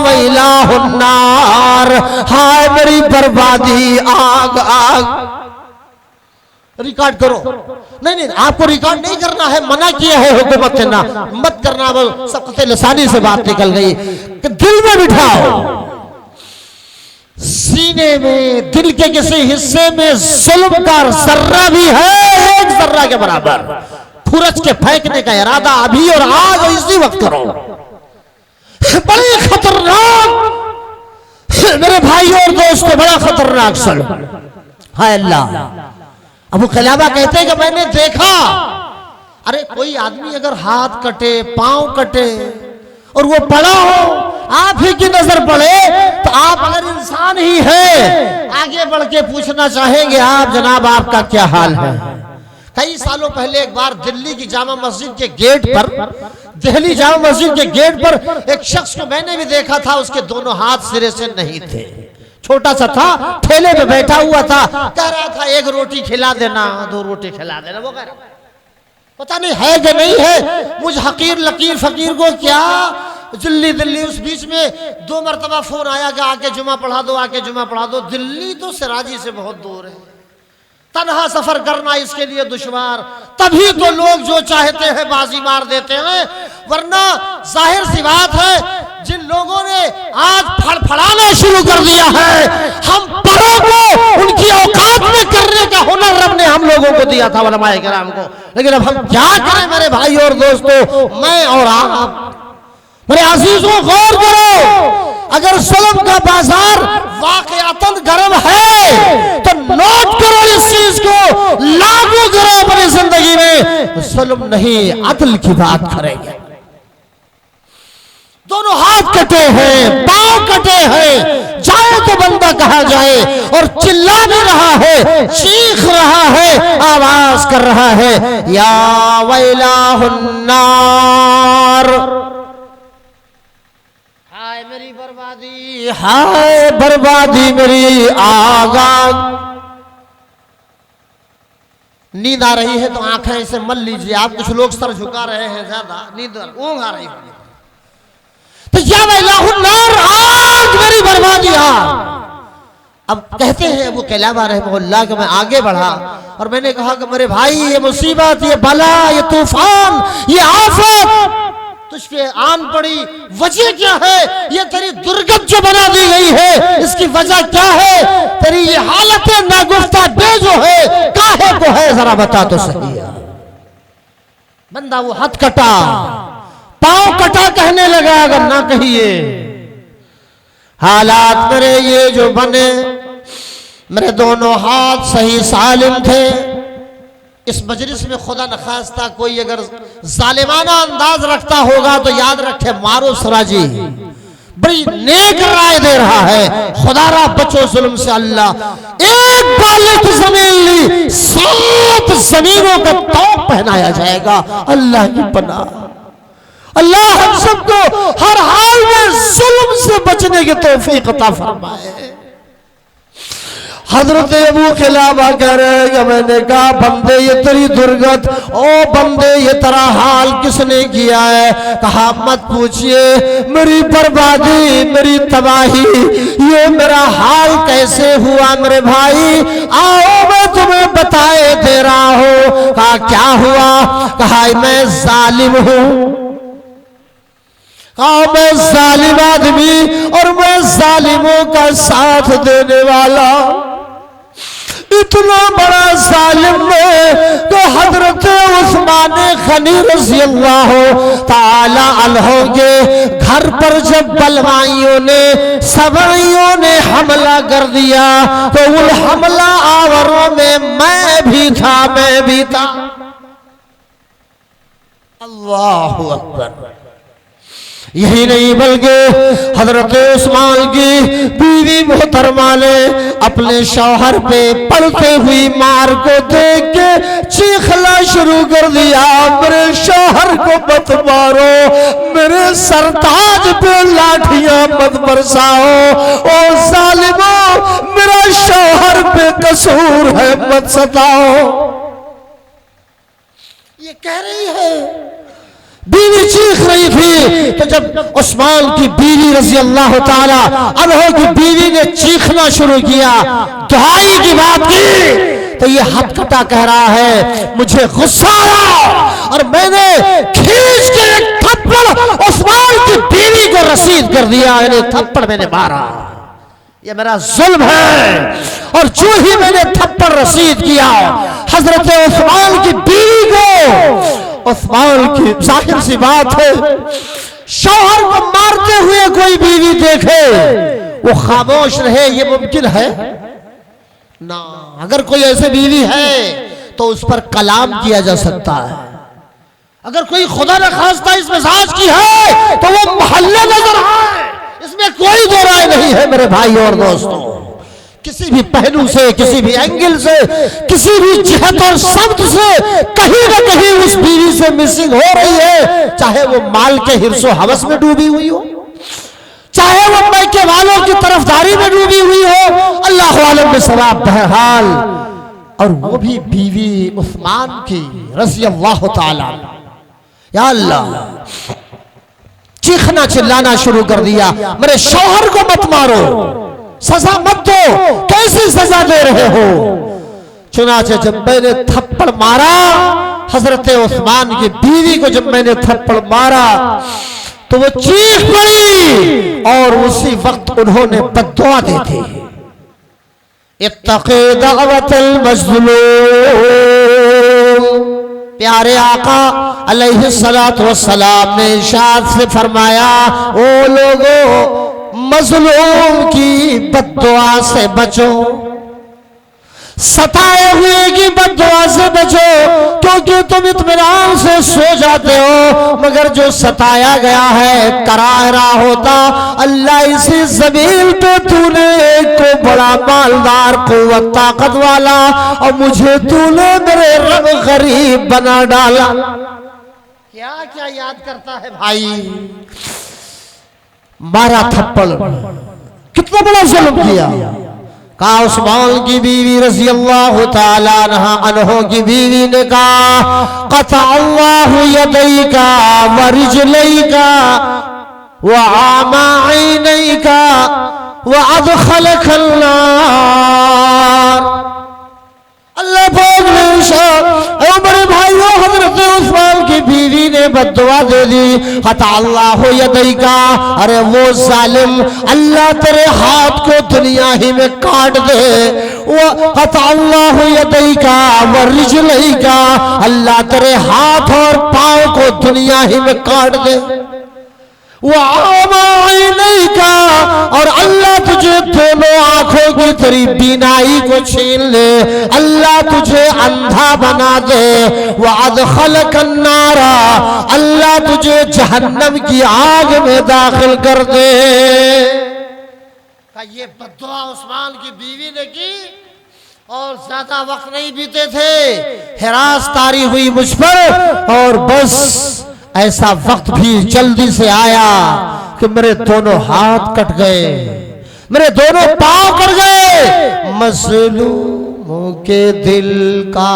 Speaker 3: वैलाहुन्नार, हाय मेरी बर्बादी, आग आग। रिकॉर्ड करो, नहीं, आपको रिकॉर्ड नहीं करना है, मना किया है हुकूमत ने, ना मत करना। वो सबसे लसानी से बात निकल गई कि दिल में बिठाओ, सीने में, दिल के किसी हिस्से में जुल्म का जर्रा भी है, एक जर्रा के बराबर, फुरच के फेंकने का इरादा अभी और आज इसी वक्त करो। बड़ी खतरनाक मेरे भाइयों और दोस्तों, बड़ा खतरनाक जुल्म, हाय अल्लाह। अबू कलाबा कहते हैं कि मैंने देखा, अरे कोई आदमी अगर हाथ कटे, पांव कटे और वो पड़ा हो, आप ही की नजर पड़े, तो आप अगर इंसान ही है, आगे बढ़ के पूछना चाहेंगे, आप जनाब आपका क्या हाल है। कई सालों पहले एक बार दिल्ली की जामा मस्जिद के गेट पर, दिल्ली जामा मस्जिद के गेट पर एक शख्स को मैंने भी देखा था, उसके दोनों हाथ सिरे से नहीं थे, छोटा सा था, ठेले पे बैठा हुआ था, कह रहा था एक रोटी खिला देना, 2 रोटी खिला देना। वो कह रहा पता नहीं है कि नहीं है। मुझ हकीर लकीर फकीर को क्या दिल्ली दिल्ली, उस बीच में 2 मरतबा फोन आया कि आके जुमा पढ़ा दो, आके जुमा पढ़ा दो। दिल्ली तो सिराजी से बहुत दूर है, तन्हा सफर करना इसके लिए दुश्वार। तभी तो लोग जो चाहते हैं बाजी मार देते हैं, वरना जाहिर सी बात है जिन लोगों ने आज फड़फड़ाना शुरू कर दिया है, हम बड़ों को उनकी औकात में करने का हुनर रब ने हम लोगों को दिया था, उलमाए किराम को। लेकिन अब हम क्या करें मेरे भाई और दोस्तों, मैं और आप, मेरे अजीजों गौर करो। अगर जुल्म का बाजार वाकयातन गर्म है तो नोट करो इस चीज को, लागू करो अपनी जिंदगी में। जुल्म नहीं, अदल की बात करेंगे। दोनों हाथ कटे हैं, पांव कटे हैं, जाए तो बंदा कहा जाए, और चिल्ला भी रहा है, चीख रहा है, आवाज कर रहा है, या वैलाहुन्नार, हाय मेरी बर्बादी, हाय बर्बादी मेरी आगाज। नींद आ रही है तो आंखें ऐसे मल लीजिए आप। कुछ लोग सर झुका रहे हैं, ज्यादा नींद ऊँघ आ रही है तो या वैलाहुन्नार, आग मेरी बर्बादी आग। अब कहते हैं वो कैलाबा रहमहुल्लाह कि मैं आगे बढ़ा और मैंने कहा कि मेरे भाई ये मुसीबत, ये बला, ये तूफान, ये आफत तुझ पे आन पड़ी, वजह क्या है? ये तेरी दुर्गत जो बना दी गई है, इसकी वजह क्या है? तेरी ये हालत नागुफ्ता बे जो है, काहे को है, जरा बता तो सही। बंदा वो हाथ कटा, पांव कटा कहने लगा, अगर ना कहिए हालात मेरे ये जो बने, मेरे दोनों हाथ सही सालिम थे। इस मजलिस में खुदा न खास्ता कोई अगर जालिमाना अंदाज रखता होगा तो याद रखे मारो सराजी, बड़ी नेक राय दे रहा है। खुदारा बचो जुल्म से। अल्लाह एक बालिक जमीन ली, 7 जमीनों का तौब पहनाया जाएगा। अल्लाह की पनाह, अल्लाह हम सबको हर हाल में जुल्म से बचने की तौफीक अता फरमाए। हजरत अबू खिलाफा कह रहे हैं, मैंने कहा बंदे ये तेरी दुर्गत, ओ बंदे ये तेरा हाल किसने किया है? कहा मत पूछिए, मेरी बर्बादी, मेरी तबाही, ये मेरा हाल कैसे हुआ मेरे भाई? आओ मैं तुम्हें बताए दे रहा हूं। कहा क्या हुआ? कहा मैं जालिम हूं, कहा मैं जालिम आदमी और मैं जालिमों का साथ देने वाला। इतना बड़ा जालिम है तो हजरत उस्मान गनी रज़ी अल्लाह ताला अन्हु के घर पर जब बलवाइयों ने, सवाइयों ने हमला कर दिया तो उन हमला आवरों में मैं भी था, मैं भी था। अल्लाहु अकबर। यही नहीं बल्कि हजरत उस्मान की बीवी मोहतरमा ने अपने शौहर पे पड़ते हुई मार को देख के चीखना शुरू कर दिया, मेरे शौहर को मत मारो, मेरे सरताज पे लाठियां मत बरसाओ, ओ जालिमों मेरा शौहर पे कसूर है, मत सताओ। ये कह रही है, बीवी चीख रही थी। तो जब उस्मान की बीवी रज़ी अल्लाह ताला अन्हु की बीवी ने चीखना शुरू किया, दुहाई की बात की, तो ये हथकटा कह रहा है मुझे गुस्सा आया और मैंने खींच के एक थप्पड़ उस्मान की बीवी को रसीद कर दिया। यानी थप्पड़ मैंने मारा, ये मेरा जुल्म है। और जो ही मैंने थप्पड़ रसीद किया हजरत उस्मान की बीवी को, उस्मान की जाहिर सी बात है शौहर को मारते हुए कोई बीवी देखे वो खामोश रहे, ये मुमकिन है ना? अगर कोई ऐसी बीवी है तो उस पर कलाम किया जा सकता है। अगर कोई खुदा न खास्ता इस मिजाज की है तो वो मोहल्ले नजर आए, इसमें कोई दो राय नहीं है मेरे भाई और दोस्तों। किसी भी पहलू से, किसी भी एंगल से, किसी भी जिहत और शब्द से कहीं ना कहीं उस बीवी से मिसिंग हो रही है, चाहे वो माल के हिर्सो हवस में डूबी हुई हो, चाहे वो मैके वालों की तरफदारी में डूबी हुई हो, अल्लाह आलम में सवाब। बहरहाल और वो भी बीवी उस्मान की रज़ी अल्लाह ताला। या अल्लाह, चीखना चिल्लाना शुरू कर दिया, मेरे शौहर को मत मारो, सजा मत दो, कैसी सजा दे रहे हो। चुनाचे जब मैंने थप्पड़ मारा, हजरत उस्मान की बीवी को जब मैंने थप्पड़ मारा तो वो चीख पड़ी और उसी वक्त उन्होंने बद्दुआ दी थी, इत्तक़ी दावतल मज़लूम। प्यारे आका अलैहिस्सलातु वस्सलाम ने इरशाद से फरमाया, ओ लोगों, मज़लूम की बद्दुआ से बचो, सताए हुए की बद्दुआ से बचो, क्योंकि तुम इत्मीनान से सो जाते हो, मगर जो सताया गया है कराह रहा होता। अल्लाह इसी ज़मीन पे तूने एक को बड़ा मालदार कुव्वत ताकत वाला और मुझे तूने मेरे रब गरीब बना डाला। क्या क्या याद करता है भाई, मारा थप्पड़, कितना बड़ा जुल्म किया। कहा उस्मान की बीवी रज़ी अल्लाह ताला अन्हा की बीवी ने कहा, क़तअल्लाहु यदैका व रिजलैका व आमा ऐनैका व अदखलकल नार। अल्लाह पाक ने मेरे भाइयों, हज़रत उस्मान की बीवी ने बद्दुआ दे दी, क़तअल्लाहु यदैका, अरे वो जालिम, अल्लाह तेरे हाथ को दुनिया ही में काट दे। वो क़तअल्लाहु यदैका व रिजलैका, अल्लाह तेरे हाथ और पाँव को दुनिया ही में काट दे। वो नहीं का, और अल्लाह तुझे दोनों आंखों की तेरी बीनाई को छीन ले, अल्लाह तुझे अंधा बना दे। वो अदखलकन नारा, अल्लाह तुझे जहन्नम की आग में दाखिल कर दे। ये बद्दुआ उस्मान की बीवी ने की और ज्यादा वक्त नहीं बीते थे, हिरास तारी हुई मुझ पर, और बस ऐसा वक्त भी जल्दी से आया कि मेरे दोनों हाथ कट गए, मेरे दोनों पांव कट गए। मज़लूमों के दिल का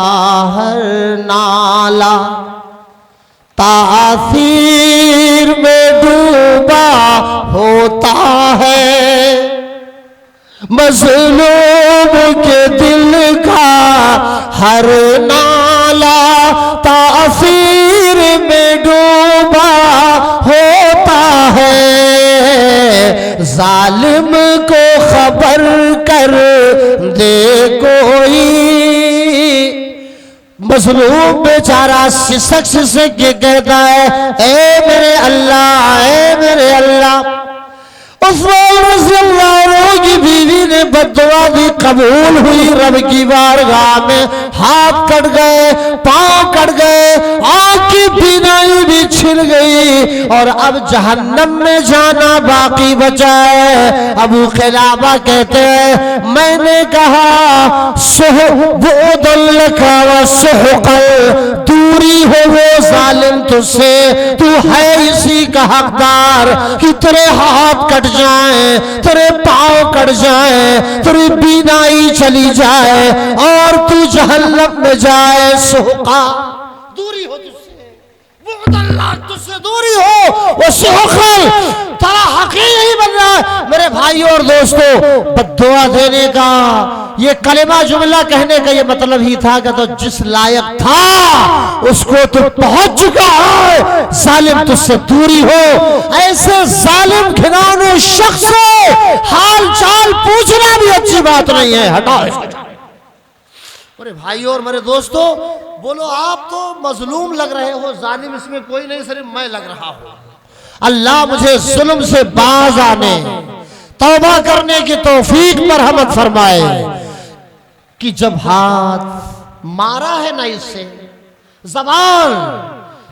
Speaker 3: हर नाला तासीर में डूबा होता है, मज़लूम के दिल का हर नाला तासीर में डूबा होता है। जालिम को खबर कर दे कोई, मज़लूम बेचारा सिसक सिसक के कहता है, ए मेरे अल्लाह, ए मेरे अल्लाह। उस्मान रज़ियल्लाहु की बीवी ने बद्दुआ दी, कबूल हुई रब की बारगाह में। हाथ कट गए, पांव कट गए, आंख की बीनाई भी छिल गई, और अब जहन्नम में जाना बाकी बचा है। अबू क़िलाबा कहते हैं, मैंने कहा दूरी हो वो जालिम तुझसे, तू है इसी का हकदार कि तेरे हाथ कट जाए, तेरे पांव कट जाए, तेरी बीनाई चली जाए और तू जहन्नम में जाए। सुहका, दूरी हो तुझसे, वो अल्लाह तुझसे दूरी हो, वो सुहकल, तेरा हक ही नहीं बन रहा है। मेरे भाइयों और दोस्तों, बद्दुआ देने का, ये कलेमा जुमला कहने का ये मतलब ही था कि तो जिस लायक था उसको तो पहुंच चुका है, जालिम तुझसे दूरी हो। ऐसे जालिम घिनौने शख्स से हाल चाल पूछना भी अच्छी बात नहीं है, हटाओ इसको। मेरे भाइयों और मेरे दोस्तों, बोलो आप तो मजलूम लग रहे हो, जालिम इसमें कोई नहीं, सिर्फ मैं लग रहा हूं। अल्लाह मुझे जुल्म से बाज आने, तौबा करने की तौफीक मरहमत फरमाए। कि जब हाथ मारा है ना इससे, ज़बान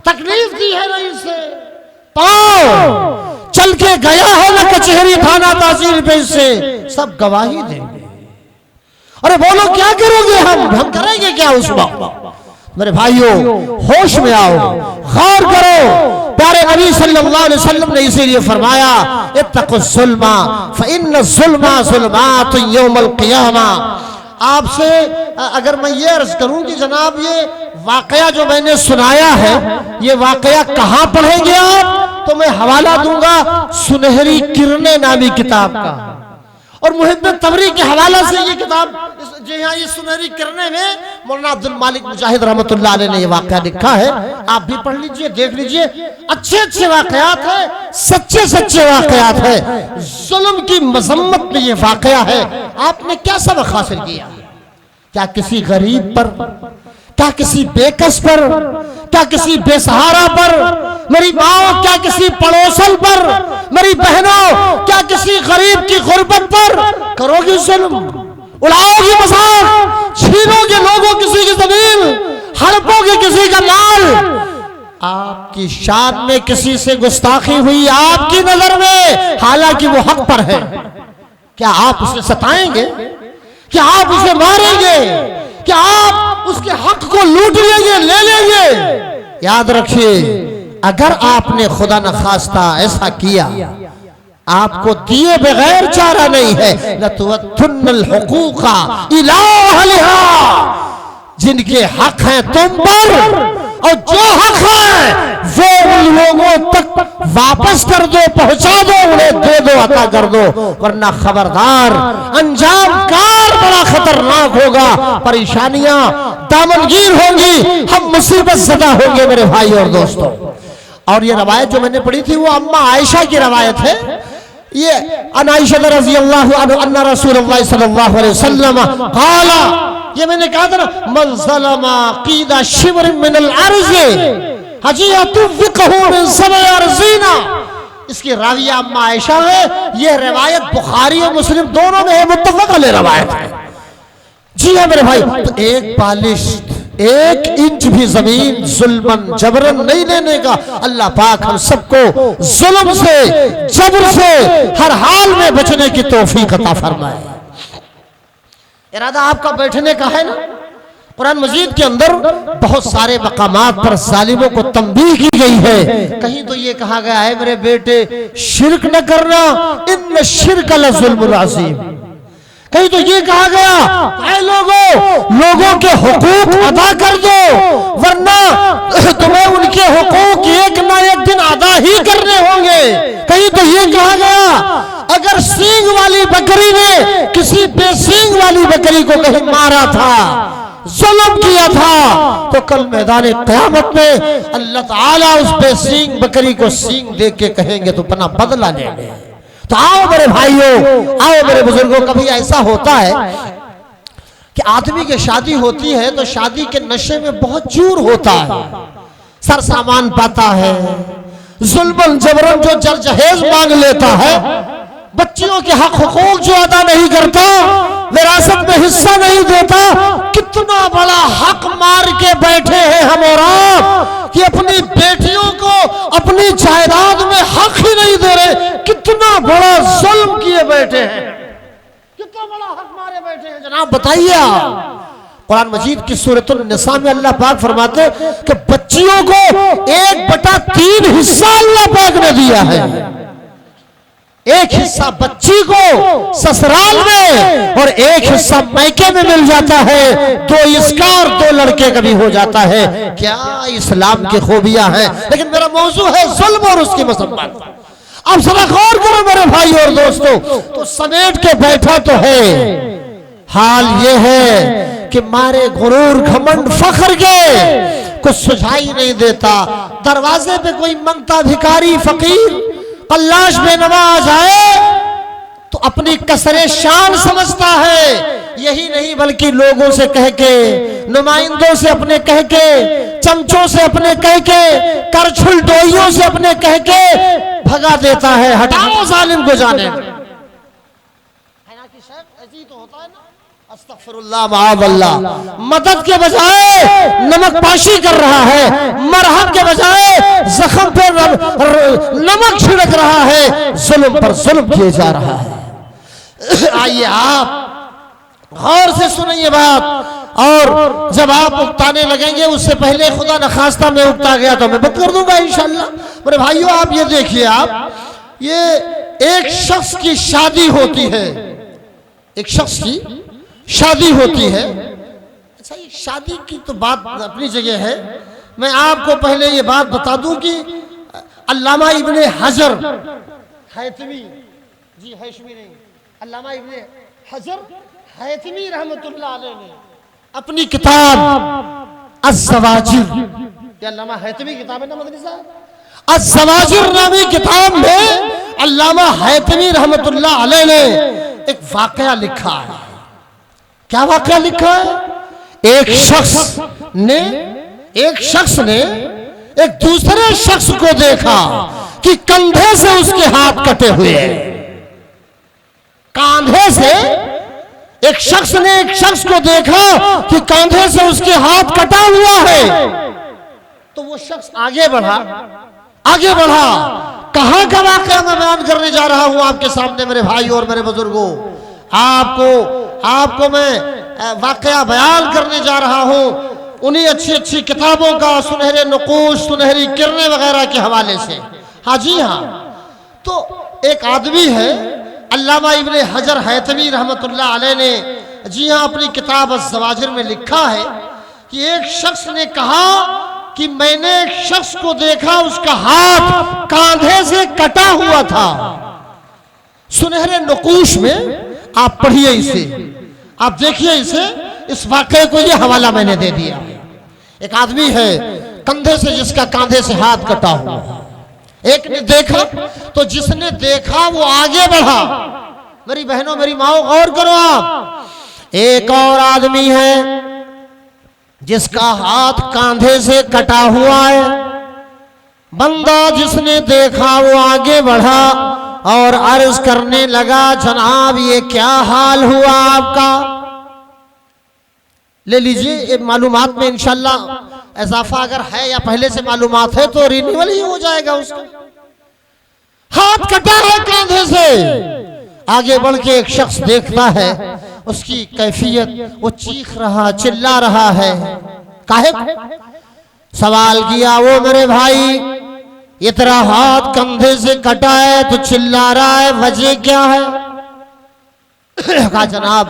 Speaker 3: तकलीफ दी है ना इससे, पांव चल के गया है ना कचहरी थाना तहसील पे, इससे सब गवाही देंगे। अरे बोलो क्या करोगे, हम करेंगे क्या उस वक्त। मेरे भाइयों, होश में आओ, गौर करो। प्यारे नबी सल्लल्लाहु अलैहि वसल्लम ने इसीलिए फरमाया, इत्तक़ुज़ ज़ुल्मा फ़इन्न ज़ुल्मा ज़ुल्मातुन यौमल क़ियामा। आपसे अगर मैं ये अर्ज करूं कि जनाब ये वाकया जो मैंने सुनाया है ये वाकया कहां पढ़ेंगे आप, तो मैं हवाला दूंगा सुनहरी किरणें नामी किताब का, और मुहिब्बत तबरी के हवाला से ये किताब जी हाँ ये सुनहरी किरणें में मौलाना अब्दुल मालिक मुजाहिद रहमतुल्लाह अलैह ने ये वाकया लिखा है। आप भी पढ़ लीजिए, देख लीजिए, अच्छे अच्छे वाकयात है, सच्चे सच्चे वाकयात है, जुल्म की मजम्मत में ये वाकया है। आपने क्या सबक हासिल किया? क्या किसी गरीब पर, क्या किसी बेकस पर, क्या किसी बेसहारा पर, मेरी माओ क्या किसी पड़ोसन पर, मेरी बहनों क्या किसी गरीब की गुर्बत पर करोगी जुल्म, उड़ाओगी मजाक, छीनोगे लोगों किसी की जमीन, हड़पोगे किसी का माल, आपकी शान में किसी से गुस्ताखी हुई आपकी नजर में, हालांकि वो हक पर है, क्या आप उसे सताएंगे? क्या आप उसे मारेंगे? क्या आप उसके हक को लूट लेंगे, ले लेंगे? याद रखिए, अगर आपने खुदा न खास्ता ऐसा किया, आपको दिए बगैर चारा नहीं है। लतुवत्तुन्नल हुकूका इला अहलिहा, जिनके हक हैं तुम पर, और जो हक है वो उन लोगों तक वापस कर दो, पहुंचा दो, उन्हें दे दो, अता कर दो, वरना खबरदार अंजाम कार बड़ा खतरनाक होगा, परेशानियां दामनगीर होंगी, हम मुसीबत ज़दा होंगे मेरे भाई और दोस्तों। और ये रवायत जो मैंने पढ़ी थी वो अम्मा आयशा की रवायत है। ये अनाइशा रज़ी अल्लाहु अन्हा अन्ना रसूलुल्लाह सल्लल्लाहु अलैहि वसल्लम क़ाला, ये मैंने कहा था ना, मन ज़लमा क़ीदा शिब्र मिनल अर्ज़ हजियतुफ़िक़हु मिन सब'i अर्ज़ीना। इसकी राविया अम्मा आयशा है। ये रिवायत बुखारी और मुस्लिम दोनों में है, मुत्तफ़क़ अलैह रवायत है। जी है मेरे भाई, तो एक बालिश, एक इंच भी जमीन जुल्मन जबरन नहीं लेने का। अल्लाह पाक हम सबको जुल्म से, जबर से हर हाल में बचने की तौफीक अता फरमाए। इरादा आपका बैठने का है ना, कुरान मजीद के अंदर बहुत सारे मकामात पर जालिमों को तंबीह की गई है। कहीं तो ये कहा गया है मेरे बेटे शिर्क न करना, इन्न शिर्क लज़ुल्मुन अज़ीम। कहीं तो ये कहा गया ऐ लोगों के हुकूक अदा कर दो, वरना तुम्हें उनके हुकूक एक ना एक दिन अदा ही करने होंगे। कहीं तो ये कहा गया अगर सींग वाली बकरी ने किसी बेसींग वाली बकरी को कहीं मारा था, जुल्म किया था, तो कल मैदान क़यामत में अल्लाह ताला उस बेसींग बकरी को सींग दे के कहेंगे तो अपना बदला लेंगे। तो आओ मेरे भाइयों, आओ मेरे बुजुर्गों, कभी ऐसा होता है कि आदमी की शादी होती है तो शादी के नशे में बहुत चूर होता है, सर सामान पाता है, जुल्मन जबरन जो जर जहेज मांग लेता है, बच्चियों के हक हुकूक जो अदा नहीं करता, विरासत में हिस्सा नहीं देता। कितना बड़ा हक मार के बैठे हैं हम और आप कि अपनी बेटियों को अपनी जायदाद में हक ही नहीं दे रहे। कितना बड़ा जुल्म किए बैठे हैं, कितना बड़ा हक मारे बैठे हैं जनाब, बताइए आप। कुरान मजीद की सूरतुन निसा में अल्लाह पाक फरमाते कि बच्चियों को 1/3 हिस्सा अल्लाह पाक ने दिया है। एक हिस्सा बच्ची को ससुराल में और एक हिस्सा मैके में मिल जाता है। 2 इसका और 2 लड़के का भी हो जाता है। क्या इस्लाम की खूबियां हैं। लेकिन मेरा मौजू है जुल्म और उसकी मसम्मत। अब जरा गौर करो मेरे भाई और दोस्तों, तो समेट के बैठा तो है, हाल ये है कि मारे गुरूर घमंड फख्र के कुछ सुझाई नहीं देता। दरवाजे पे कोई मंगता भिखारी फकीर कल्लाश बेनवा आ जाए तो अपनी कसरे शान समझता है। यही नहीं बल्कि लोगों से कह के, नुमाइंदों से अपने कह के, चमचों से अपने कह के, करछुल डोइयों से अपने कह के भगा देता है। हटाओ जालिम को जाने। मदद के बजाय नमक पाशी कर रहा है, मरहम के बजाय जख्म पे नमक छिड़क रहा है, जुल्म पर जुल्म किए जा रहा है। आइए आप गौर से सुनिए बात, और जब आप उकताने लगेंगे उससे पहले खुदा न खास्ता मैं उकता गया तो मैं बंद कर दूंगा इंशाल्लाह। मेरे भाइयों आप ये देखिए, आप ये एक शख्स की शादी होती है, एक शख्स की शादी होती है। अच्छा, ये शादी की तो बात अपनी जगह है। मैं आपको पहले ये बात बता दूं कि अल्लामा इब्ने हजर हैतमी, जी हैशमी नहीं, अल्लामा इब्ने हजर हैतमी रहमतुल्लाह अलैह ने अपनी किताब अज़्ज़वाजिर, ये अल्लामा हैतमी किताब है ना मदनी साहब, अज़्ज़वाजिर नामी किताब में अल्लामा हैतमी रहमतुल्लाह अलैह ने एक वाकया लिखा है। क्या वाकया लिखा है? एक शख्स ने एक दूसरे शख्स को देखा कि कंधे से उसके हाथ कटे हुए हैं। कांधे से एक शख्स ने एक शख्स को देखा कि कंधे से उसके हाथ कटा हुआ है। तो वो शख्स आगे बढ़ा। कहां का वाकया मैं बयान करने जा रहा हूं आपके सामने मेरे भाई और मेरे बुजुर्गों। आपको मैं वाकया बयान करने जा रहा हूं उन्हीं अच्छी अच्छी किताबों का, सुनहरे नुकूश, सुनहरी किरणें वगैरह के हवाले से। हाँ जी हाँ, तो एक आदमी है अल्लामा इब्ने हजर हैतमी रहमतुल्लाह अलैह ने, जी हाँ, अपनी किताब अज़्ज़वाजिर में लिखा है कि एक शख्स ने कहा कि मैंने एक शख्स को देखा, उसका हाथ कांधे से कटा हुआ था। सुनहरे नुकूश में आप पढ़िए इसे, आप देखिए इसे, इस वाकये को ये हवाला मैंने दे दिया। एक आदमी है कंधे से, जिसका कांधे से हाथ कटा हुआ। एक ने देखा, तो जिसने देखा वो आगे बढ़ा। मेरी बहनों, मेरी माओ, गौर करो आप। एक और आदमी है जिसका हाथ कांधे से कटा हुआ है। बंदा जिसने देखा वो आगे बढ़ा और अर्ज करने लगा, जनाब ये क्या हाल हुआ आपका? ले लीजिए, ये मालूमात में इंशाल्लाह इजाफा अगर है या पहले से मालूमात है तो रिन्यूअल ही हो जाएगा उसका। हाथ कटा है कांधे से। आगे बढ़ के एक शख्स देखता है, उसकी कैफियत, वो चीख रहा, चिल्ला रहा है। काहे? सवाल किया, वो मेरे भाई ये तेरा हाथ कंधे से कटा है तो चिल्ला रहा है, वजह क्या है? कहा जनाब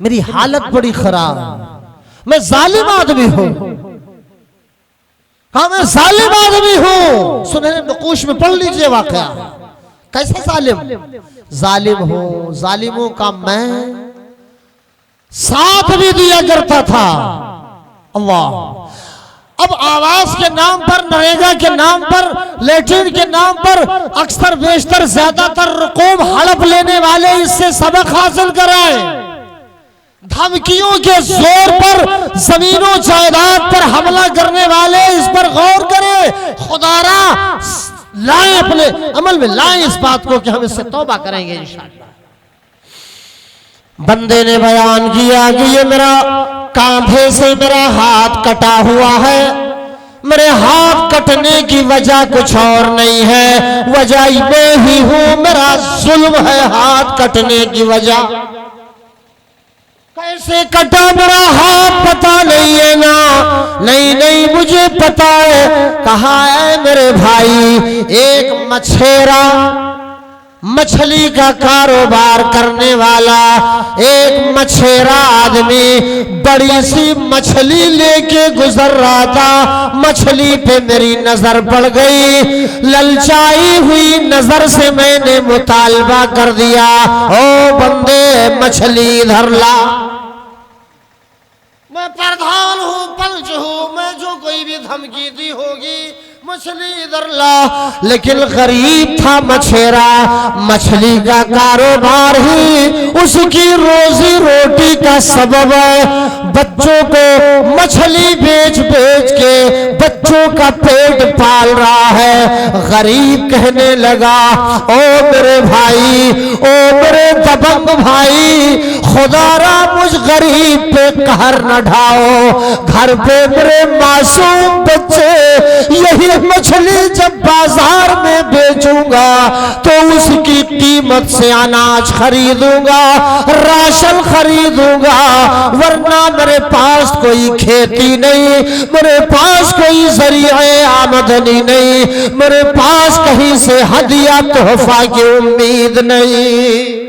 Speaker 3: मेरी हालत बड़ी खराब, मैं जालिम आदमी हूं। कहा मैं जालिम आदमी हूं। सुनहरे नुकूश में पढ़ लीजिए वाकया। कैसा जालिम हूं? जालिमों का मैं साथ भी दिया करता था। अल्लाह, अब आवास के नाम पर, नरेगा के नाम पर, लेटरिन के नाम पर अक्सर बेशतर ज्यादातर रकूम हड़प लेने वाले इससे सबक हासिल कराएं। धमकियों के जोर पर जमीनों जायदाद पर हमला करने वाले इस पर गौर करें। खुदारा लाएं, अपने अमल में लाएं इस बात को कि हम इससे तौबा करेंगे इंशाअल्लाह। बंदे ने बयान किया कि ये मेरा कांधे से मेरा हाथ कटा हुआ है। मेरे हाथ कटने की वजह कुछ और नहीं है, वजह मैं ही हूं, मेरा जुल्म है हाथ कटने की वजह। कैसे कटा मेरा हाथ पता नहीं है ना? नहीं मुझे पता है। कहा है मेरे भाई, एक मछेरा, मछली का कारोबार करने वाला एक मछेरा आदमी बड़ी सी मछली लेके गुजर रहा था। मछली पे मेरी नजर पड़ गई। ललचाई हुई नजर से मैंने मुतालबा कर दिया, ओ बंदे मछली इधर ला। मैं प्रधान हूं, पंच हूं, मैं जो कोई भी धमकी दी होगी मछली इधर ला। लेकिन गरीब था मछेरा, मछली का कारोबार ही उसकी रोजी रोटी का सबब है। बच्चों को मछली बेच बेच के बच्चों का पेट पाल रहा है। गरीब कहने लगा, ओ मेरे भाई, ओ मेरे दबंग भाई, खुदारा मुझ गरीब पे कहर न ढाओ। घर पे मेरे मासूम बच्चे, यही मछली जब बाजार में बेचूंगा तो उसकी कीमत से अनाज खरीदूंगा, राशन खरीदूंगा, वरना मेरे पास कोई खेती नहीं, मेरे पास कोई जरिए आमदनी नहीं, मेरे पास कहीं से हदिया तोहफा की उम्मीद नहीं।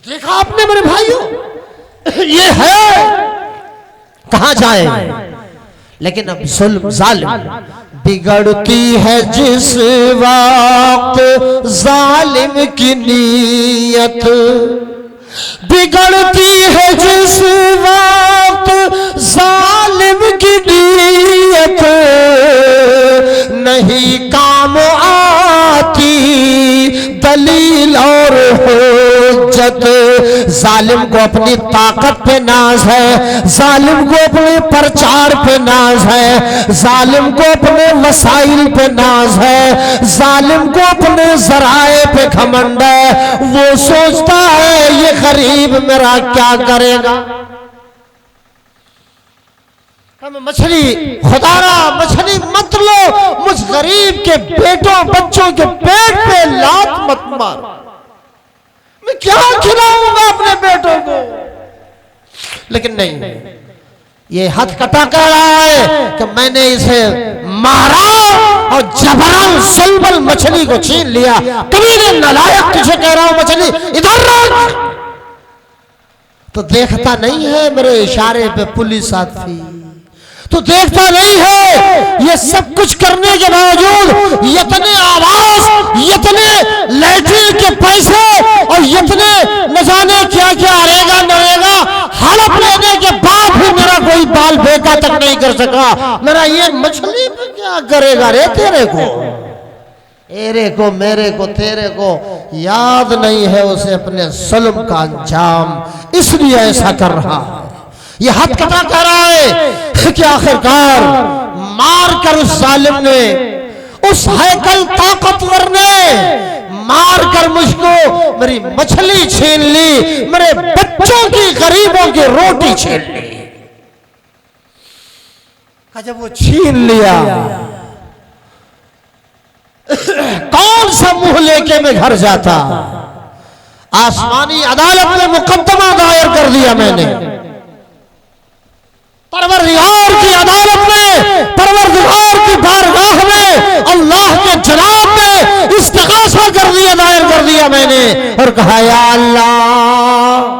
Speaker 3: ये देखा आपने मेरे भाइयों, ये है, कहां जाए। लेकिन अब जुल्म जालिम बिगड़ती है जिस वक्त जालिम की नीयत, बिगड़ती है जिस वक्त जालिम की नीयत, नहीं काम आती दलील और हुज्जत। जालिम को अपनी ताकत पे नाज है, जालिम को अपने प्रचार पे नाज है, जालिम को अपने वसाइल पे नाज है, जालिम को अपने जराए पे घमंड है। वो सोचता है ये गरीब मेरा क्या करेगा। मछली खुदारा मछली मत लो, मुझ गरीब के बेटों बच्चों के पेट पे लात मत मार, मैं क्या खिलाऊंगा अपने बेटों को। लेकिन नहीं, ये हथ कटा कह रहा है कि मैंने इसे मारा और जबरन जुल्मन मछली को छीन लिया। कभी ने नालायक तुझे कह रहा हूं मछली इधर रख, तो देखता नहीं है मेरे इशारे पे पुलिस आती, तो देखता नहीं है ये सब कुछ करने के बावजूद इतने आवाज, इतने लैट्रिन के पैसे और इतने न जाने क्या क्या आएगा नरेगा हड़प लेने के बाद भी मेरा कोई बाल बेका तक नहीं कर सका। मेरा ये मछली पे क्या करेगा रे तेरे को, एरे को मेरे को तेरे को याद नहीं है उसे अपने जुल्म का अंजाम, इसलिए ऐसा कर रहा है। ये हद कटा कह रहा है कि आखिरकार मार कर उस जालिम ने, उस हैकल ताकतवर ने मार कर मुझको मेरी मछली छीन ली, मेरे बच्चों की गरीबों की रोटी छीन ली। जब वो छीन लिया कौन सा मुंह लेके मैं घर जाता। आसमानी अदालत में मुकदमा दायर कर दिया मैंने, परवरदिगार की अदालत में, परवरदिगार की बारगाह में, अल्लाह के जनाब में इस्तिग़ासा कर दिया, दायर कर दिया मैंने और कहा या अल्लाह,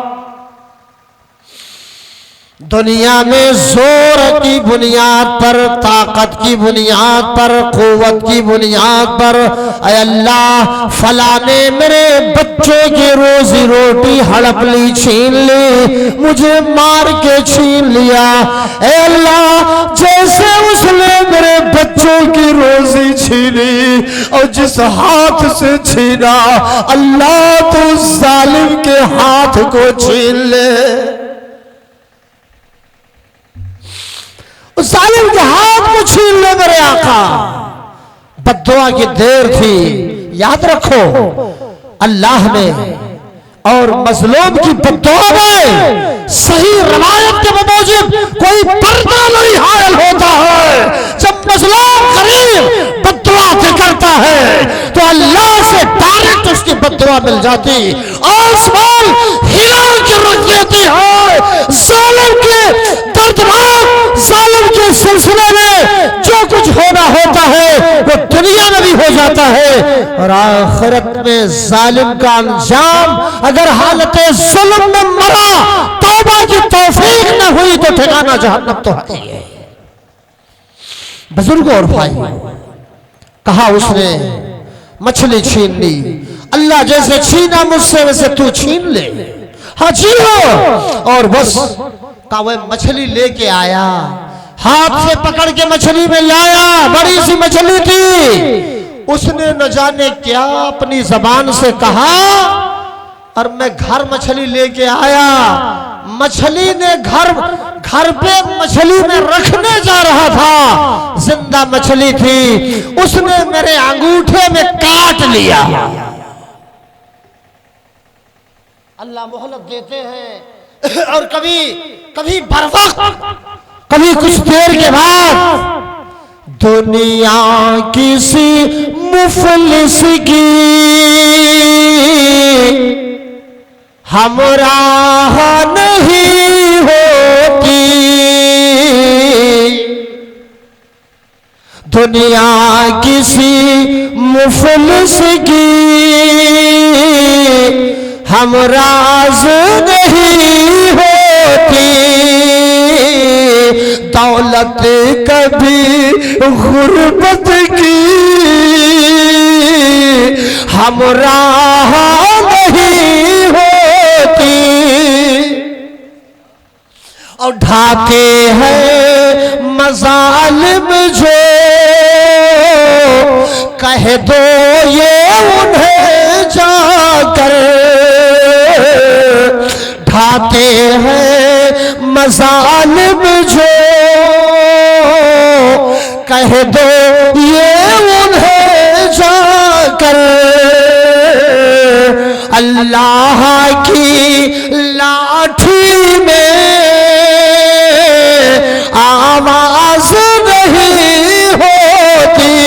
Speaker 3: दुनिया में जोर की बुनियाद पर, ताकत की बुनियाद पर, कुव्वत की बुनियाद पर ऐ अल्लाह फला ने मेरे बच्चों की रोजी रोटी हड़प ली, छीन ली, मुझे मार के छीन लिया। ऐ अल्लाह जैसे उसने मेरे बच्चों की रोजी छीनी और जिस हाथ से छीना, अल्लाह तो जालिम के हाथ को छीन ले, जालिम के हाथ को छीन ले मेरे आका। बद्दुआ की देर थी, याद रखो अल्लाह ने और मजलूम की बद्दुआ में सही रवायत के मुताबिक कोई पर्दा नहीं हायल होता है। जब मजलूम गरीब बद्दुआ करता है तो अल्लाह से डायरेक्ट उसकी बद्दुआ मिल जाती, आसमान हिला के रख देती है। जालिम के दर्दनाक जालिम के सिलसिले में जो कुछ होना होता है वो दुनिया में भी हो जाता है और आखिरत में जालिम का अंजाम अगर हालत जुल्म में मरा, तौबा की तौफीक न हुई तो ठिकाना जहन्नम तो है। बुजुर्गों और भाई, कहा उसने मछली छीन ली, अल्लाह जैसे छीना मुझसे वैसे तू छीन ले। हाँ जी हो। और बस का वह मछली लेके आया, हाथ से पकड़ के मछली में लाया, बड़ी सी मछली थी। उसने न जाने क्या अपनी जबान से कहा और मैं घर मछली लेके आया। मछली ने घर पे मछली में रखने जा रहा था, जिंदा मछली थी, उसने मेरे अंगूठे में काट लिया। अल्लाह मोहलत देते हैं और कभी बरवक्त, कभी कुछ देर के बाद दुनिया किसी मुफलिस की हमराह नहीं होती, दुनिया किसी मुफलिस की हम राज नहीं होती, दौलत कभी गुर्बत की हम राह नहीं होती, और ढाके हैं मजालिम जो कह दो ये उन्हें जाकर, ढाके हैं मजालिम जो कह दो ये उन्हें जाकर, अल्लाह की लाठी में आवाज नहीं होती,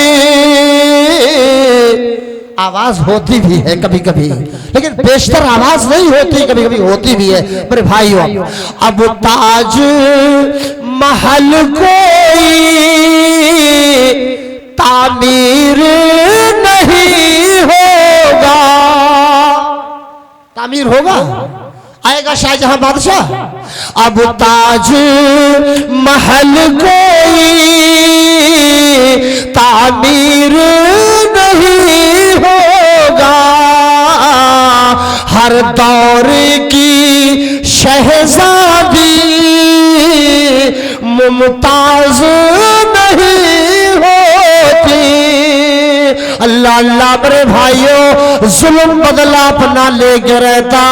Speaker 3: आवाज होती भी है कभी कभी, लेकिन बेशतर आवाज नहीं होती, कभी कभी होती भी है मेरे भाइयों। अब ताज महल कोई तामीर नहीं होगा, तामीर होगा, आएगा शाहजहां बादशाह। अब ताज महल कोई तामीर नहीं होगा, हर दौर की शहजादी मुमताज नहीं होती। अल्लाह अल्लाह मेरे भाइयों, जुल्म बदला अपना लेके रहता,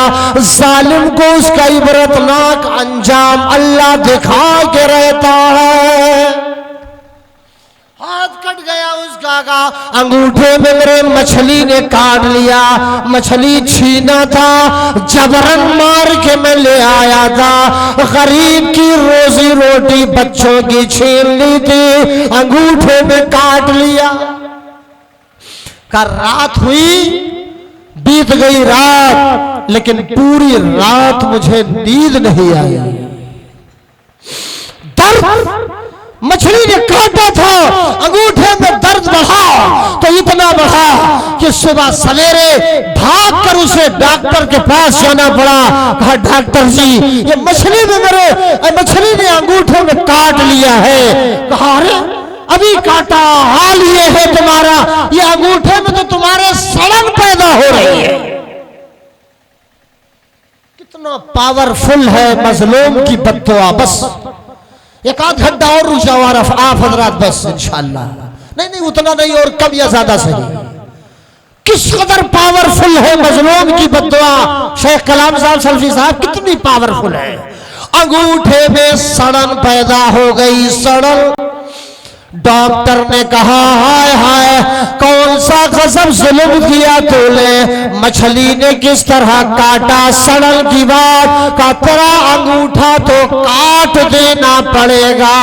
Speaker 3: जालिम को उसका इबरतनाक अंजाम अल्लाह दिखा के रहता है। हाथ कट गया उसका का, अंगूठे में मेरे मछली ने काट लिया, मछली छीना था, जबरन मार के मैं ले आया था, गरीब की रोजी रोटी बच्चों की छीन ली थी, अंगूठे में काट लिया। का रात हुई, बीत गई रात, लेकिन पूरी रात मुझे नींद नहीं आई। दर्द मछली ने काटा था, अंगूठे में दर्द बढ़ा तो इतना बढ़ा कि सुबह सवेरे भागकर उसे डॉक्टर के पास जाना पड़ा। कहा डॉक्टर जी ये मछली में मछली ने अंगूठे में काट लिया है। कहा अरे अभी काटा, हाल ये है तुम्हारा, ये अंगूठे में तो तुम्हारे सड़न पैदा हो रही है। कितना पावरफुल है मजलूम की बद्दुआ। बस एक आध घंटा और रुक जाओ आप हजरात, बस इंशाअल्लाह। नहीं उतना नहीं, और कम या ज्यादा सही। किस कदर पावरफुल है मजलूम की बद्दुआ। शेख कलाम साहब सल्फी साहब कितनी पावरफुल है। अंगूठे में सड़न पैदा हो गई, सड़न। डॉक्टर ने कहा हाय हाय कौन सा गजब जुल्म किया तूने, मछली ने किस तरह काटा, सड़न की बात का तेरा अंगूठा तो काट देना पड़ेगा।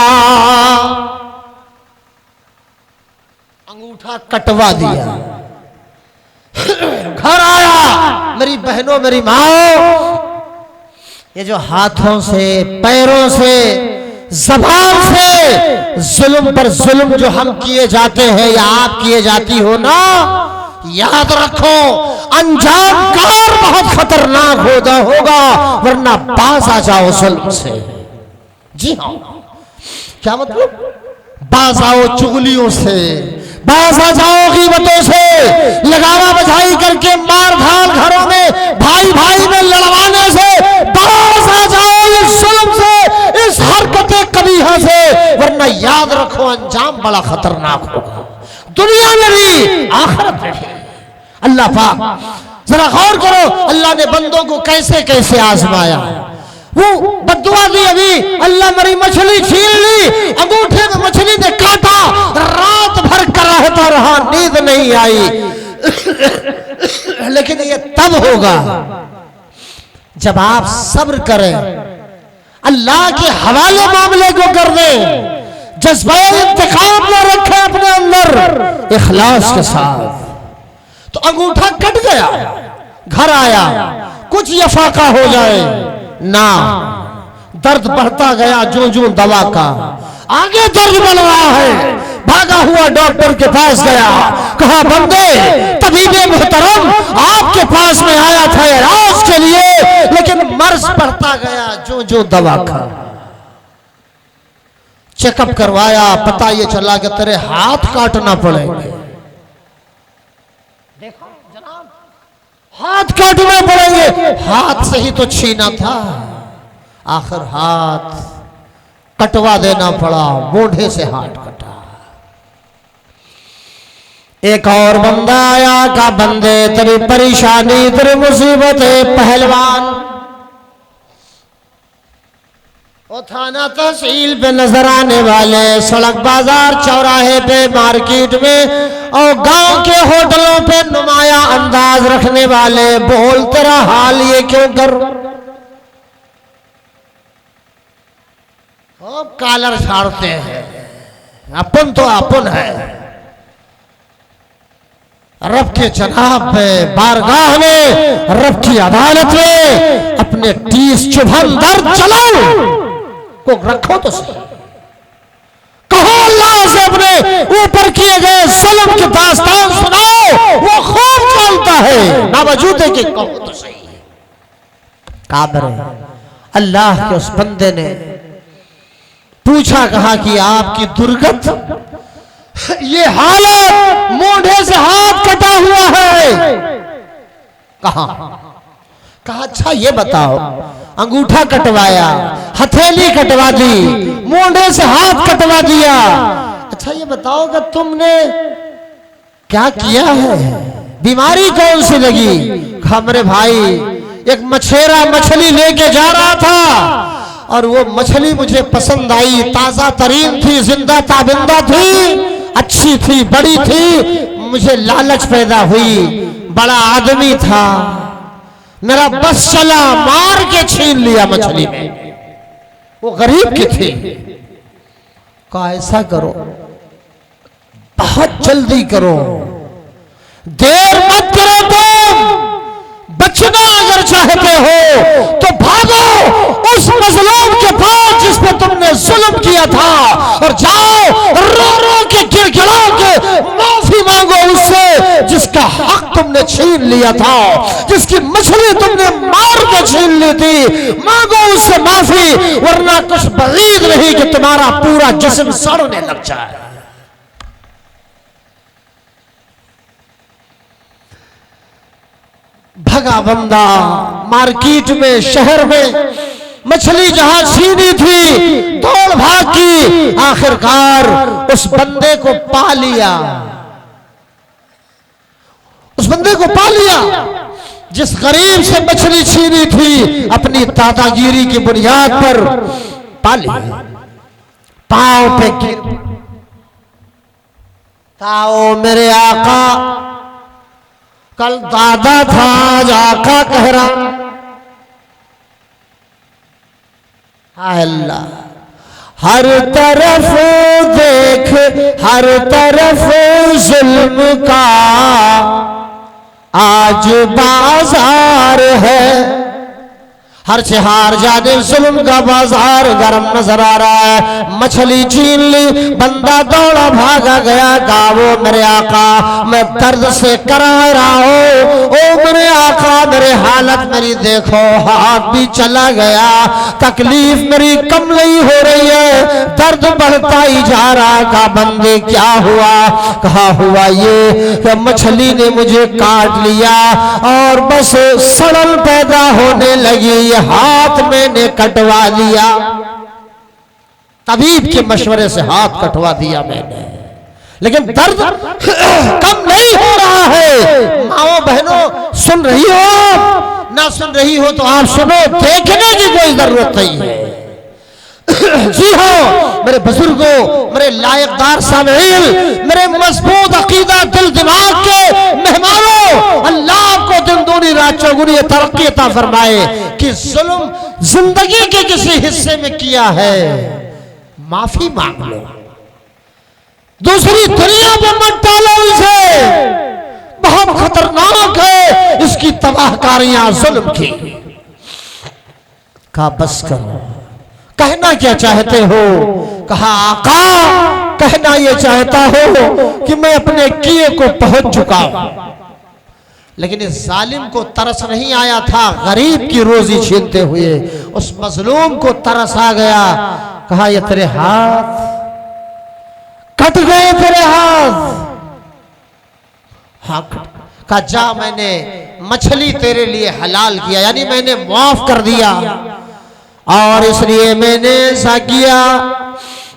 Speaker 3: अंगूठा कटवा दिया। घर आया, मेरी बहनों मेरी माओ, ये जो हाथों से पैरों से ज़बान से जुल्म पर जुल्म जो हम किए जाते हैं या आप किए जाती हो ना, याद रखो अंजाम कार बहुत खतरनाक होगा, वरना बाज आ जाओ जुल्म से। जी हाँ, क्या मतलब? बाज आओ चुगलियों से, बाज आ जाओ ग़ीबतों से, लगावा बजाई करके मार धार घरों में भाई भाई में लड़वाने से, बाज आ जाओ इस जुल्म से, इस हरकतें कबीहा से, वरना याद रखो अंजाम बड़ा खतरनाक होगा, दुनिया में भी आखिरत में भी। अल्लाह पाक जरा गौर करो, अल्लाह ने बंदों को कैसे कैसे आजमाया। वो बद्दुआ दी, अभी अल्लाह मेरी मछली छीन ली, अंगूठे में मछली ने काटा, रात भर कराहता रहा, नींद नहीं आई। लेकिन ये तब होगा जब आप सब्र करें, अल्लाह के हवाले मामले को कर दें, जज्बा इंतकाम न रखें अपने अंदर, इखलास के साथ। तो अंगूठा कट गया, घर आया, कुछ यफाका हो जाए ना, दर्द बढ़ता गया जो जो दवा का, आगे दर्द बढ़ रहा है, भागा हुआ डॉक्टर के पास गया, कहा बंदे तबीबे मोहतरम आपके पास में आया था इलाज के लिए, लेकिन मर्ज बढ़ता गया जो जो दवा खा। चेकअप करवाया, पता ये चला कि तेरे हाथ काटना पड़ेंगे। देखो जनाब, हाथ काटना पड़ेंगे। हाथ से ही तो छीना था, आखिर हाथ कटवा देना पड़ा, मोढ़े से हाथ कटा। एक और बंदा आया, का बंदे तेरी परेशानी तेरी मुसीबत है पहलवान। वो थाना तहसील पे नजर आने वाले, सड़क बाजार चौराहे पे मार्केट में और गांव के होटलों पे नुमाया अंदाज रखने वाले, बोल तेरा हाल ये क्यों कर। ओ कॉलर झाड़ते हैं, अपन तो अपन है। रब के जनाब में, बारगाह में, रब की अदालत में अपने 30 चुभन दर्द चलाओ को रखो तो सही। कहो अल्लाह से अपने ऊपर किए गए जुल्म की दास्तान सुनाओ, वो खूब जानता है, बावजूद के कहो तो सही। काबर अल्लाह के उस बंदे ने पूछा, कहा कि आपकी दुर्गत ये हालत, मोढ़े से हाथ कटा हुआ है। कहा अच्छा ये बताओ, अंगूठा कटवाया, हथेली कटवा दी, मोढ़े से हाथ कटवा दिया, अच्छा ये बताओ कि तुमने क्या किया है, बीमारी कौन सी लगी। कहा मेरे भाई एक मछेरा मछली लेके जा रहा था और वो मछली मुझे पसंद आई, ताजा तरीन थी, जिंदा ताबिंदा थी, अच्छी थी, बड़ी थी, मुझे लालच पैदा हुई, बड़ा आदमी था, मेरा बस चला, मार के छीन लिया मछली में, वो गरीब की थी। कहा ऐसा करो, बहुत जल्दी करो, देर मत करो, तुम बचना अगर चाहते हो तो भागो उस मजलूम के पास जिस पे तुमने जुल्म किया था, और जाओ रो रो के गिड़गिड़ा के माफी मांगो उससे जिसका हक तुमने छीन लिया था, जिसकी मछली तुमने मार के छीन ली थी, मांगो उससे माफी, वरना कुछ बगीद नहीं कि तुम्हारा पूरा जिस्म सड़ने लग जाए। भगा बंदा मार्केट में, शहर में, मछली जहां छीनी थी दौड़ भाग की, आखिरकार उस बंदे को पा लिया, उस बंदे को पा लिया जिस गरीब से मछली छीनी थी, अपनी दादागिरी की बुनियाद पर पा लिया। पांव पे गिर, ताओ मेरे आका, कल दादा था आज आका कह रहा। अल्लाह हर तरफ देख, हर तरफ जुल्म का आज बाजार है, हर शहर जाने जुल्म का बाजार गर्म नजर आ रहा है। मछली छीन ली, बंदा दौड़ा भागा गया, गावो मेरे आका मैं दर्द से करा रहा हूं, ओ मेरे आका मेरे हालत मेरी देखो, हाथ भी चला गया, तकलीफ मेरी कम नहीं हो रही है, दर्द बढ़ता ही जा रहा। का बंदे क्या हुआ। कहा हुआ ये कि मछली ने मुझे काट लिया और बस सड़न पैदा होने लगी, हाथ मैंने कटवा लिया, तबीब के मशवरे से हाथ कटवा दिया मैंने, लेकिन दर्द कम नहीं हो रहा है। माओ बहनों सुन रही हो, ना सुन रही हो तो आप सुनो, देखने की कोई जरूरत नहीं है। जी हाँ मेरे बुजुर्गों, मेरे लायकदार सामीन, मेरे मजबूत अकीदा दिल दिमाग के मेहमानों, अल्लाह आपको दिन दूनी रात चौगुनी तरक्की अता फरमाए कि जुल्म जिंदगी के किसी हिस्से में किया है, माफी मांग लो, दूसरी दुनिया में मत डालो इसे, बहुत खतरनाक है इसकी तबाहकारियां जुल्म की। का बस करो, कहना क्या चाहते हो। कहा आका कहना ये चाहता हो कि मैं अपने किए को पहुंच चुका हूं, लेकिन इस जालिम को तरस नहीं आया था गरीब की रोजी छीनते हुए। उस मजलूम को तरस आ गया, कहा ये तेरे हाथ कट गए, तेरे हाथ। हाँ, कहा जा, मैंने मछली तेरे लिए हलाल किया, यानी मैंने माफ कर दिया। और इसलिए मैंने ऐसा किया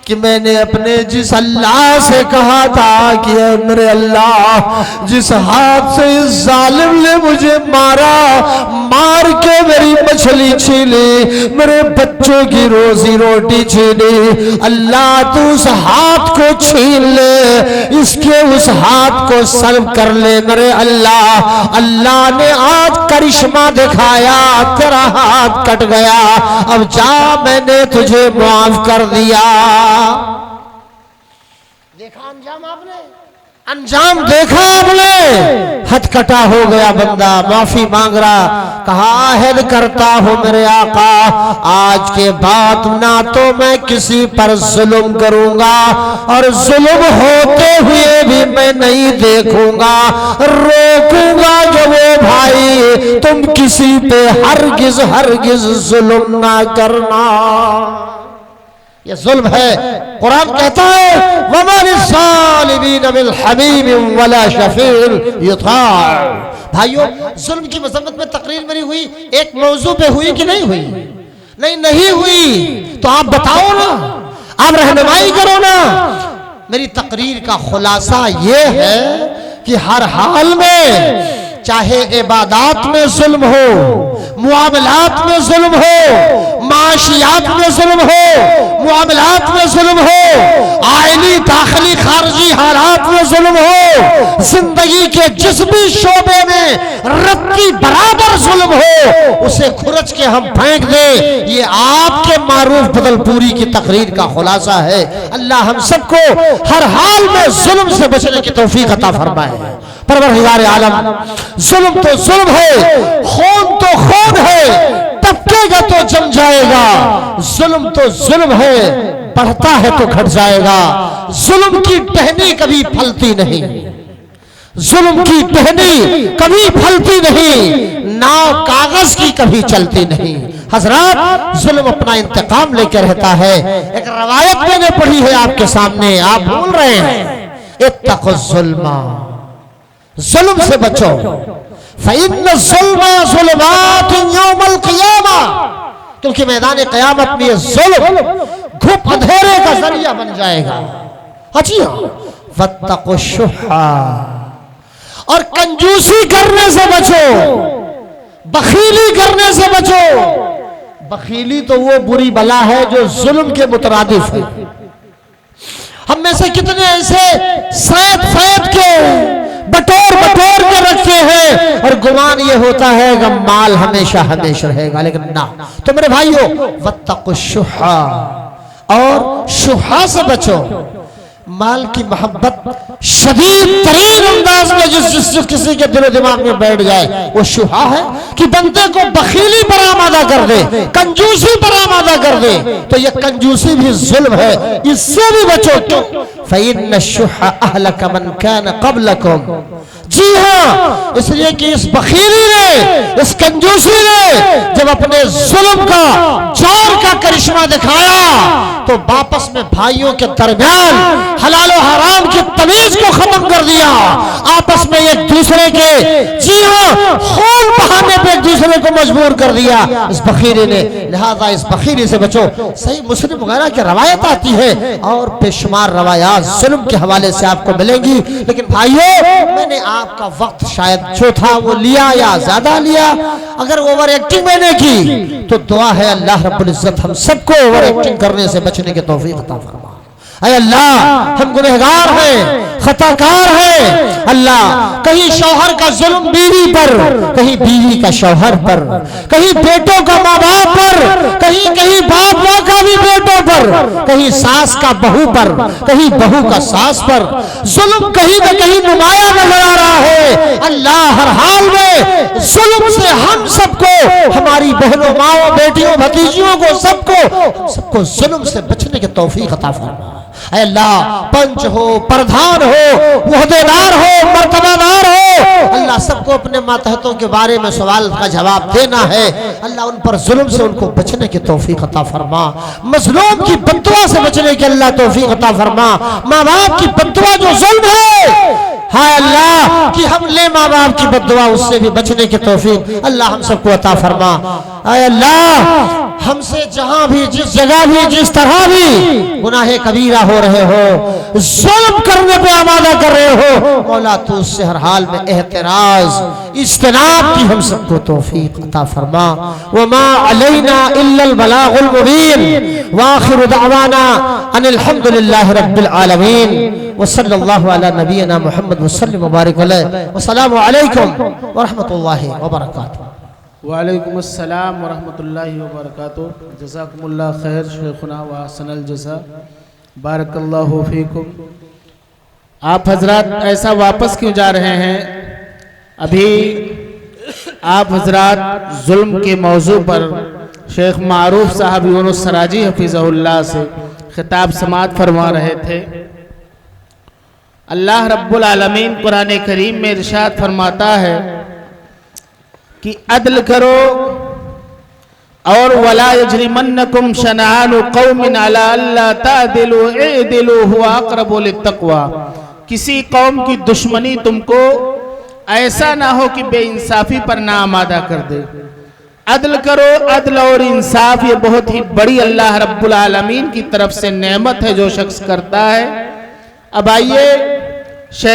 Speaker 3: कि मैंने अपने जिस अल्लाह से कहा था कि मेरे अल्लाह, जिस हाथ से इस जालिम ने मुझे मारा, मार के मेरी मछली छीनी, मेरे बच्चों की रोजी रोटी छीनी, अल्लाह तू उस हाथ को छीन ले, इसके उस हाथ को सर्व कर ले मेरे अल्लाह। अल्लाह ने आज करिश्मा दिखाया, तेरा हाथ कट गया, अब जा, मैंने तुझे माफ कर दिया। देखा अंजाम आपने, अंजाम देखा आपने, हथ कटा हो गया बंदा, माफी मांग रहा, कहा आहद करता हूं मेरे आका, आज के बाद ना तो मैं किसी पर जुल्म करूंगा और जुल्म होते हुए भी मैं नहीं देखूंगा, रोकूंगा कि वो भाई तुम किसी पे हरगिज हरगिज जुल्म ना करना। ये जुल्म है। कुरान कहता है भाइयों, जुल्म की मजम्मत में तकरीर मेरी हुई एक मौजू पे हुई कि नहीं हुई? नहीं हुई तो आप बताओ ना, आप रहनुमाई करो ना। मेरी तकरीर का खुलासा ये है कि हर हाल में, चाहे इबादात में जुल्म हो, मुआमलात में जुल्म हो, माशियात में जुल्म हो, मुआमलात में जुल्म हो, आइली दाखिली खारजी हालात में जुल्म हो, जिंदगी के जिस भी शोबे में रत्ती बराबर जुल्म हो, उसे खुरच के हम फेंक दें। ये आपके मारूफ बदलपुरी की तकरीर का खुलासा है। अल्लाह हम सबको हर हाल में जुल्म से बचने की तौफीक अता फरमाए। परवरदिगार आलम, जुल्म तो जुल्म है, खून तो खून है, टपकेगा तो जम जाएगा। जुल्म तो जुल्म है, बढ़ता है तो घट जाएगा। जुल्म की टहनी कभी फलती नहीं, जुल्म की टहनी कभी फलती नहीं, नाव कागज की कभी चलती नहीं। हजरात, जुल्म अपना इंतकाम लेकर रहता है। एक रवायत मैंने पढ़ी है आपके सामने, आप भूल रहे हैं। इत्तक़ु ज़ुल्मा, जुल्म से बचो, फ़इन्न ज़ुल्मा ज़ुलमातुन यौमल क़ियामा, क्योंकि मैदान क़यामत में जुल्म घुप अंधेरे का जरिया बन जाएगा। अच्छी वत्तक़ु शुहा, और कंजूसी करने से बचो, बखीली करने से बचो। बखीली तो वो बुरी बला है जो जुल्म के मुतरादिफ है। हम में से कितने ऐसे सैद के बटोर के रखे हैं और गुमान ये होता है कि माल हमेशा हमेशा रहेगा, लेकिन ना। तो मेरे भाइयों, वत्तक़ु शुहा, और शुहा से बचो। माल की मोहब्बत शदीद तरीन अंदाज में जिस किसी के दिलो दिमाग में बैठ जाए, वो शुहा है कि बंदे को बखीली पर आमादा कर दे, कंजूसी पर आमादा कर दे। तो ये कंजूसी भी जुल्म है, इससे भी बचो। क्यों? फ़इन्न शुहा अहलक मन कान क़ब्लकुम, जी हाँ, इसलिए कि इस बखीली ने, इस कंजूसी ने जब अपने जुल्म का, जोर का करिश्मा दिखाया, तो वापस में भाइयों के दरमियान हलाल और हराम की तमीज को खत्म कर दिया। आपस में एक दूसरे के, जी हाँ, खून बहाने पे एक दूसरे को मजबूर कर दिया इस बखीली ने। लिहाजा इस बखीली से बचो। सही मुस्लिम वगैरह की रवायत आती है और बेशुमार रवायात जुल्म के हवाले से आपको मिलेंगी। लेकिन भाइयों, मैंने आपका वक्त शायद जो था वो लिया या ज्यादा लिया। अगर ओवर एक्टिंग मैंने की तो दुआ है अल्लाह रब्बुल इज्जत हम सबको ओवर एक्टिंग करने से बचने की तौफीक अता फरमा। ऐ अल्लाह, हम गुनहगार हैं, खताकार हैं। अल्लाह, कहीं शौहर का जुल्म बीवी पर, कहीं बीवी का शौहर पर, कहीं बेटों का माँ बाप पर, कहीं बाप माँ का भी बेटों पर, कहीं सास का बहू पर, कहीं बहू का सास पर जुल्म कहीं न कहीं नुमाया नजर आ रहा है। अल्लाह, हर हाल में जुल्म से हम सबको, हमारी बहनों, माओ, बेटियों, भतीजियों को, सबको जुल्म से बचने की तौफीक अता फरमा। ऐ अल्लाह पंच हो, प्रधान हो, ओहदेदार हो, मर्तबादार हो, अल्लाह सबको अपने मातहतों के बारे में सवाल का जवाब देना है। अल्लाह उन पर जुल्म से उनको बचने की तौफीक अता फरमा, मजलूम की बद्दुआ से बचने की अल्लाह तौफीक अता फरमा। माँ बाप की बद्दुआ जो जुल्म है, हाय अल्लाह कि हम ले माँ बाप की बद्दुआ, उससे भी बचने की तौफीक अल्लाह हम सबको अता फरमा। हाय अल्लाह हमसे जहां भी, जिस जगह भी, जिस तरह भी गुनाहे कबीरा हो रहे हो, जुल्म करने पे आमादा कर रहे हो, मौला तू उससे हर हाल में एहतराज इज्तनाब की हम सबको तौफीक अता फरमा। वमा अलैना इल्लल बलागुल मुबीन व आखिरु दअवाना अनिल हम्दुलिल्लाहि रब्बिल आलमीन व सल्लल्लाहु अला नबियना मुहम्मद व सल्लम व बारिक अलैहि व अस्सलामु अलैकुम व रहमतुल्लाहि व बरकातुहू।
Speaker 4: वालेकुम अस्सलाम व रहमतुल्लाहि व बरकातुहू। जज़ाकुमुल्लाह खैर शेखुना व अहसनल जज़ा, बारकल्लाहु फीकुम। आप हजरात ऐसा वापस क्यों जा रहे हैं? अभी आप हजरात जुल्म के मौजू पर शेख मारूफ साहब यूनुस सराजी हफिज़हुल्लाह से खिताब समात फरमा रहे थे। अल्लाह रब्बुल आलमीन कुरान करीम में इरशाद फरमाता है कि अदल करो और वला यजरिमन्नकुम शनानु कौमिन अला अल्ला तादिलु इदिलु हुवा अक़रबु लित्तक़वा। किसी कौम की दुश्मनी तुमको ऐसा ना हो कि बेइंसाफी पर ना आमादा कर दे। अदल करो, अदल और इंसाफ ये बहुत ही बड़ी अल्लाह रब्बुल आलमीन की तरफ से नेमत है जो शख्स करता है। अब आइए शेख